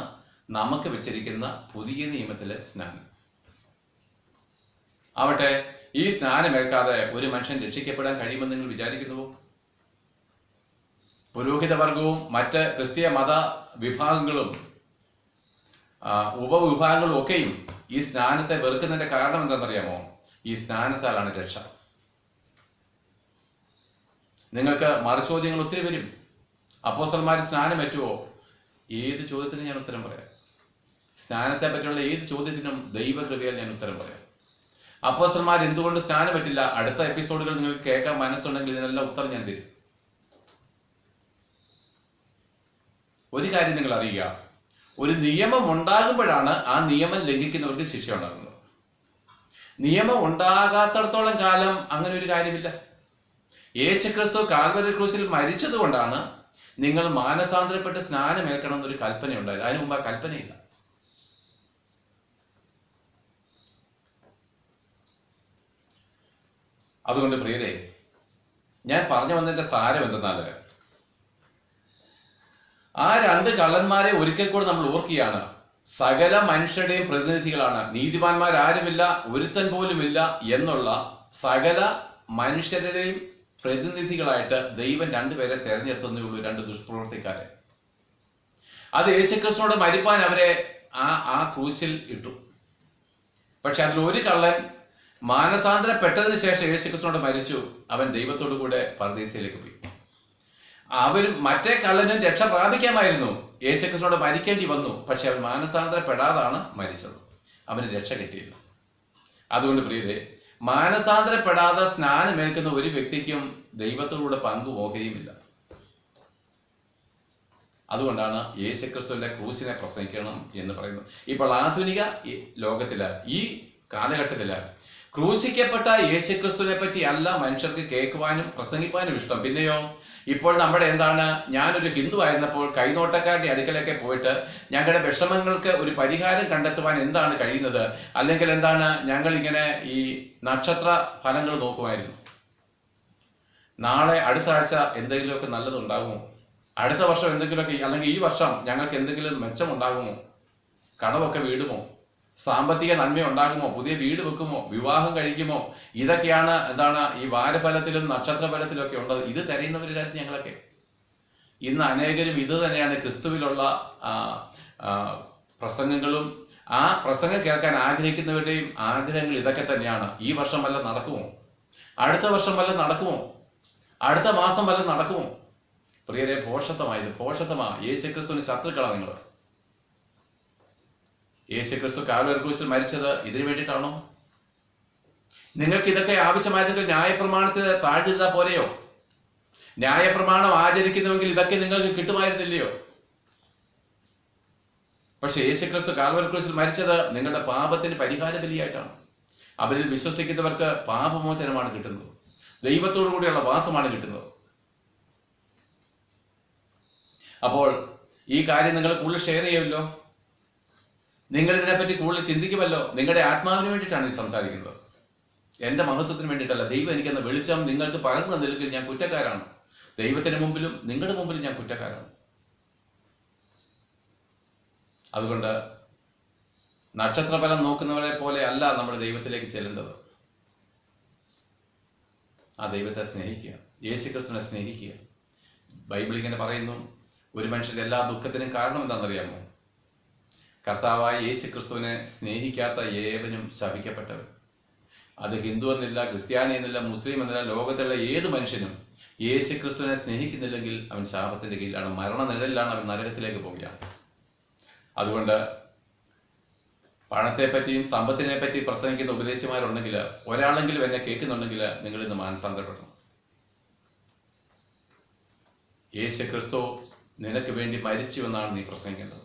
നമുക്ക് വെച്ചിരിക്കുന്ന പുതിയ നിയമത്തിലെ സ്നാനം. ആവട്ടെ, ഈ സ്നാനമേൽക്കാതെ ഒരു മനുഷ്യൻ രക്ഷിക്കപ്പെടാൻ കഴിയുമെന്ന് നിങ്ങൾ വിചാരിക്കുന്നുവോ? പുരോഹിതവർഗവും മറ്റ് ക്രിസ്തീയ മത വിഭാഗങ്ങളും ഉപവിഭാഗങ്ങളും ഒക്കെയും ഈ സ്നാനത്തെ വെറുക്കുന്നതിന്റെ കാരണം എന്താണെന്നറിയാമോ? ഈ സ്നാനത്താലാണ് രക്ഷ. നിങ്ങൾക്ക് മറുചോദ്യങ്ങൾ ഒത്തിരി വരും. അപ്പോസ്തലന്മാർ സ്നാനം ഏറ്റുവോ? ഏത് ചോദ്യത്തിനും ഞാൻ ഉത്തരം പറയാം. സ്നാനത്തെ പറ്റിയുള്ള ഏത് ചോദ്യത്തിനും ദൈവകൃപയാൽ ഞാൻ ഉത്തരം പറയാം. അപ്പോസ്തലന്മാർ എന്തുകൊണ്ട് സ്നാനം പറ്റില്ല? അടുത്ത എപ്പിസോഡുകൾ നിങ്ങൾക്ക് കേൾക്കാൻ മനസ്സുണ്ടെങ്കിൽ ഇതിനെല്ലാം ഉത്തരം ഞാൻ തരും. ഒരു കാര്യം നിങ്ങൾ അറിയുക, ഒരു നിയമം ഉണ്ടാകുമ്പോഴാണ് ആ നിയമം ലംഘിക്കുന്നവർക്ക് ശിക്ഷ ഉണ്ടാകുന്നത്. നിയമം ഉണ്ടാകാത്തിടത്തോളം കാലം അങ്ങനെ ഒരു കാര്യമില്ല. യേശുക്രിസ്തു കാൽവരി ക്രൂസിൽ മരിച്ചത് കൊണ്ടാണ് നിങ്ങൾ മാനസാന്തരപ്പെട്ട് സ്നാനമേൽക്കണം എന്നൊരു കൽപ്പനയുണ്ടായത്. അതിനു മുമ്പ് ആ കൽപ്പനയില്ല. അതുകൊണ്ട് പ്രിയരെ, ഞാൻ പറഞ്ഞു വന്നതിന്റെ സാരം എന്തെന്നാല്, ആ രണ്ട് കള്ളന്മാരെ ഒരിക്കൽ കൂടെ നമ്മൾ ഓർക്കുകയാണ്. സകല മനുഷ്യരുടെയും പ്രതിനിധികളാണ്. നീതിമാന്മാരാരുമില്ല, ഒരുത്തൻ പോലുമില്ല എന്നുള്ള സകല മനുഷ്യരുടെയും പ്രതിനിധികളായിട്ട് ദൈവം രണ്ടുപേരെ തെരഞ്ഞെടുത്തേ ഉള്ളൂ, രണ്ട് ദുഷ്പ്രവർത്തിക്കാരെ. അത് യേശുക്രിസ്തുവിനോട് മരിപ്പാൻ അവരെ ആ ക്രൂശിൽ ഇട്ടു. പക്ഷെ അതിൽ ഒരു കള്ളൻ മാനസാന്തരപ്പെട്ടതിന് ശേഷം യേശുക്രിസ്തുവിനോട് മരിച്ചു. അവൻ ദൈവത്തോടു കൂടെ പരദീസയിലേക്ക് പോയി. മറ്റേ കള്ളനും രക്ഷ പ്രാപിക്കാമായിരുന്നു, യേശുക്രിസ്തുവിനോട് മരിക്കേണ്ടി വന്നു. പക്ഷെ അവൻ മാനസാന്തരപ്പെടാതാണ് മരിച്ചത്. അവന് രക്ഷ കിട്ടിയില്ല. അതുകൊണ്ട് പ്രിയരെ, മാനസാന്തരപ്പെടാതെ സ്നാനമേൽക്കുന്ന ഒരു വ്യക്തിക്കും ദൈവത്തോടുകൂടെ പങ്കുപോകുകയുമില്ല. അതുകൊണ്ടാണ് യേശുക്രിസ്തുവിന്റെ ക്രൂസിനെ പ്രസംഗിക്കണം എന്ന് പറയുന്നത്. ഇപ്പോൾ ആധുനിക ലോകത്തില്, ഈ കാലഘട്ടത്തില് ക്രൂശിക്കപ്പെട്ട യേശുക്രിസ്തുവിനെ പറ്റി അല്ല മനുഷ്യർക്ക് കേൾക്കുവാനും പ്രസംഗിപ്പാനും ഇഷ്ടം. പിന്നെയോ, ഇപ്പോൾ നമ്മുടെ എന്താണ്, ഞാനൊരു ഹിന്ദു ആയിരുന്നപ്പോൾ കൈനോട്ടക്കാരുടെ അടുക്കലൊക്കെ പോയിട്ട് ഞങ്ങളുടെ വിഷമങ്ങൾക്ക് ഒരു പരിഹാരം കണ്ടെത്തുവാൻ എന്താണ് കഴിയുന്നത്, അല്ലെങ്കിൽ എന്താണ്, ഞങ്ങൾ ഇങ്ങനെ ഈ നക്ഷത്ര ഫലങ്ങൾ നോക്കുമായിരുന്നു. നാളെ അടുത്ത ആഴ്ച എന്തെങ്കിലുമൊക്കെ നല്ലതുണ്ടാകുമോ, അടുത്ത വർഷം എന്തെങ്കിലുമൊക്കെ, അല്ലെങ്കിൽ ഈ വർഷം ഞങ്ങൾക്ക് എന്തെങ്കിലും മെച്ചമുണ്ടാകുമോ, കടമൊക്കെ വീടുമോ, സാമ്പത്തിക നന്മ ഉണ്ടാകുമോ, പുതിയ വീട് വെക്കുമോ, വിവാഹം കഴിക്കുമോ, ഇതൊക്കെയാണ് എന്താണ് ഈ വാരഫലത്തിലും നക്ഷത്രഫലത്തിലും ഒക്കെ ഉള്ളത്. ഇത് തിരയുന്നവരായിരുന്നു ഞങ്ങളൊക്കെ. ഇന്ന് അനേകരും ഇത് തന്നെയാണ് ക്രിസ്തുവിലുള്ള പ്രസംഗങ്ങളും ആ പ്രസംഗം കേൾക്കാൻ ആഗ്രഹിക്കുന്നവരുടെയും ആഗ്രഹങ്ങൾ ഇതൊക്കെ തന്നെയാണ്. ഈ വർഷം വല്ല നടക്കുമോ, അടുത്ത വർഷം വല്ല നടക്കുമോ, അടുത്ത മാസം വല്ല നടക്കുമോ? പ്രിയരെ, ഭോഷത്വമായത് ഭോഷത്വമാ. യേശുക്രിസ്തുവിന് ശത്രുക്കളാണ് നിങ്ങൾ. യേശുക്രിസ്തു കാൽവരി ക്രൂശിൽ മരിച്ചത് ഇതിനു വേണ്ടിയിട്ടാണോ? നിങ്ങൾക്ക് ഇതൊക്കെ ആവശ്യമായിരുന്നെങ്കിൽ ന്യായപ്രമാണത്തിന് താഴ്ന്നിരുന്നാൽ പോരെയോ? ന്യായപ്രമാണം ആചരിക്കുന്നുവെങ്കിൽ ഇതൊക്കെ നിങ്ങൾക്ക് കിട്ടുമായിരുന്നില്ലയോ? പക്ഷെ യേശുക്രിസ്തു കാൽവരി ക്രൂശിൽ മരിച്ചത് നിങ്ങളുടെ പാപത്തിന് പരിഹാര ബലിയായിട്ടാണ്. അവരിൽ വിശ്വസിക്കുന്നവർക്ക് പാപമോചനമാണ് കിട്ടുന്നത്, ദൈവത്തോടു കൂടിയുള്ള വാസമാണ് കിട്ടുന്നത്. അപ്പോൾ ഈ കാര്യം നിങ്ങൾ കൂടുതൽ ഷെയർ ചെയ്യുമല്ലോ, നിങ്ങൾ ഇതിനെപ്പറ്റി കൂടുതൽ ചിന്തിക്കുമല്ലോ. നിങ്ങളുടെ ആത്മാവിന് വേണ്ടിയിട്ടാണ് ഈ സംസാരിക്കുന്നത്, എന്റെ മഹത്വത്തിന് വേണ്ടിയിട്ടല്ല. ദൈവം എനിക്കെന്ന വെളിച്ചം നിങ്ങൾക്ക് പകർന്നു തന്നില്ലെങ്കിൽ ഞാൻ കുറ്റക്കാരാണ്. ദൈവത്തിന് മുമ്പിലും നിങ്ങളുടെ മുമ്പിലും ഞാൻ കുറ്റക്കാരാണ്. അതുകൊണ്ട് നക്ഷത്രഫലം നോക്കുന്നവരെ പോലെ അല്ല നമ്മൾ ദൈവത്തിലേക്ക് ചെല്ലേണ്ടത്. ആ ദൈവത്തെ സ്നേഹിക്കുക, യേശുക്രിസ്തുവിനെ സ്നേഹിക്കുക. ബൈബിൾ ഇങ്ങനെ പറയുന്നു, ഒരു മനുഷ്യന്റെ എല്ലാ ദുഃഖത്തിനും കാരണം എന്താണെന്നറിയാമോ? കർത്താവായ യേശുക്രിസ്തുവിനെ സ്നേഹിക്കാത്ത ഏവനും ശപിക്കപ്പെട്ടവൻ. അത് ഹിന്ദു എന്നില്ല, ക്രിസ്ത്യാനി എന്നില്ല, മുസ്ലിം എന്നില്ല, ലോകത്തുള്ള ഏത് മനുഷ്യനും യേശുക്രിസ്തുവിനെ സ്നേഹിക്കുന്നില്ലെങ്കിൽ അവൻ ശാപത്തിന്റെ കീഴിലാണ്, മരണനിഴലിലാണ്, അവൻ നരകത്തിലേക്ക് പോവുകയാണ്. അതുകൊണ്ട് പണത്തെ പറ്റിയും സമ്പത്തിനെ പറ്റി പ്രസംഗിക്കുന്ന ഉപദേശിമാരുണ്ടെങ്കിൽ, ഒരാളെങ്കിലും എന്നെ കേൾക്കുന്നുണ്ടെങ്കിൽ, നിങ്ങൾ ഇന്ന് മാനസാന്തരപ്പെടണം. യേശുക്രിസ്തു നിനക്ക് വേണ്ടി മരിച്ചു എന്നാണ് നീ പ്രസംഗിക്കേണ്ടത്.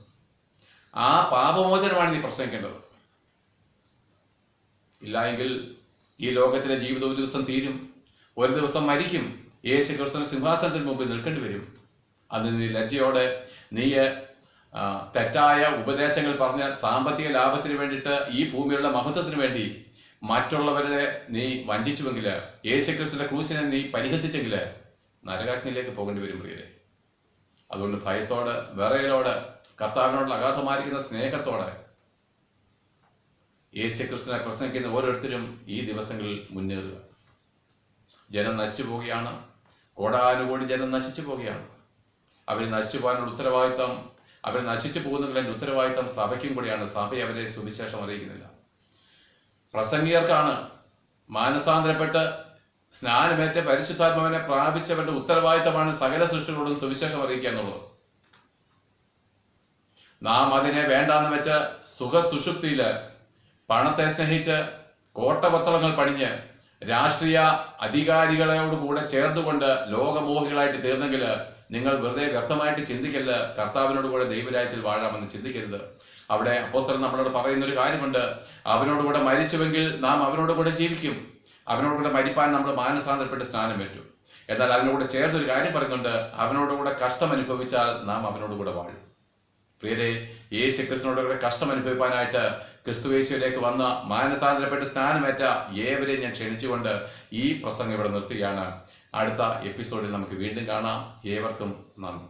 ആ പാപമോചനമാണ് നീ പ്രസംഗിക്കേണ്ടത്. ഇല്ലായെങ്കിൽ ഈ ലോകത്തിലെ ജീവിതം ഒരു ദിവസം തീരും, ഒരു ദിവസം മരിക്കും. യേശുക്രിസ്തുവിന്റെ സിംഹാസനത്തിന് മുമ്പിൽ നിൽക്കേണ്ടി വരും. അത് നീ ലജ്ജയോടെ, നീ തെറ്റായ ഉപദേശങ്ങൾ പറഞ്ഞ് സാമ്പത്തിക ലാഭത്തിന് വേണ്ടിയിട്ട്, ഈ ഭൂമിയുടെ മഹത്വത്തിന് വേണ്ടി മറ്റുള്ളവരെ നീ വഞ്ചിച്ചുവെങ്കിൽ, യേശുക്രിസ്തുവിന്റെ ക്രൂശിനെ നീ പരിഹസിച്ചെങ്കിൽ നരകാഗ്നിയിലേക്ക് പോകേണ്ടി വരും പ്രിയരെ. അതുകൊണ്ട് ഭയത്തോടെ, വിറയലോടെ, കർത്താവിനോടുള്ള അഗാധമായിരിക്കുന്ന സ്നേഹത്തോടെ യേശുക്രിസ്തുവിനെ പ്രസംഗിക്കുന്ന ഓരോരുത്തരും ഈ ദിവസങ്ങളിൽ മുന്നേറുക. ജനം നശിച്ചു പോവുകയാണ്, കോടാനുകോടി ജനം നശിച്ചു പോവുകയാണ്. അവർ നശിച്ചു പോകാനുള്ള ഉത്തരവാദിത്തം, അവർ നശിച്ചു പോകുന്നതിന്റെ ഉത്തരവാദിത്തം സഭയ്ക്കും കൂടിയാണ്. സഭ അവരെ സുവിശേഷം അറിയിക്കുന്നില്ല. പ്രസംഗികർക്കാണ്. മാനസാന്തരപ്പെട്ട് സ്നാനമേറ്റ പരിശുദ്ധാത്മാവിനെ പ്രാപിച്ചവരുടെ ഉത്തരവാദിത്തമാണ് സകല സൃഷ്ടികളോടും സുവിശേഷം അറിയിക്കുക എന്നുള്ളത്. നാം അതിനെ വേണ്ടാന്ന് വെച്ച് സുഖസുഷുപ്തിയില് പണത്തെ സ്നേഹിച്ച് കോട്ടകൊത്തളങ്ങൾ പണിഞ്ഞ് രാഷ്ട്രീയ അധികാരികളോട് കൂടെ ചേർന്നുകൊണ്ട് ലോകമോഹികളായിട്ട് തീർന്നെങ്കിൽ നിങ്ങൾ വെറുതെ വ്യർത്ഥമായിട്ട് ചിന്തിക്കരുത്. കർത്താവിനോട് കൂടെ ദൈവരാജ്യത്തിൽ വാഴാമെന്ന് ചിന്തിക്കരുത്. അവിടെ അപ്പോസ്തലൻ നമ്മളോട് പറയുന്ന ഒരു കാര്യമുണ്ട്, അവനോട് കൂടെ മരിച്ചുവെങ്കിൽ നാം അവനോട് കൂടെ ജീവിക്കും. അവനോട് കൂടെ മരിപ്പാൻ നമ്മൾ മാനസാന്തരപ്പെട്ട് സ്നാനമേറ്റു. എന്നാൽ അതിനോട് ചേർന്നൊരു കാര്യം പറയുന്നുണ്ട്, അവനോട് കൂടെ കഷ്ടം അനുഭവിച്ചാൽ നാം അവനോട് കൂടെ വാഴും. പ്രിയരെ, യേശുക്രിസ്തുവിനോട് കൂടെ കഷ്ടം അനുഭവിക്കാനായിട്ട് ക്രിസ്തുയേശുവിലേക്ക് വന്ന മാനസാന്തരപ്പെട്ട് സ്നാനമേറ്റ ഏവരെയും ഞാൻ ക്ഷണിച്ചുകൊണ്ട് ഈ പ്രസംഗം ഇവിടെ നിർത്തുകയാണ്. അടുത്ത എപ്പിസോഡിൽ നമുക്ക് വീണ്ടും കാണാം. ഏവർക്കും നന്ദി.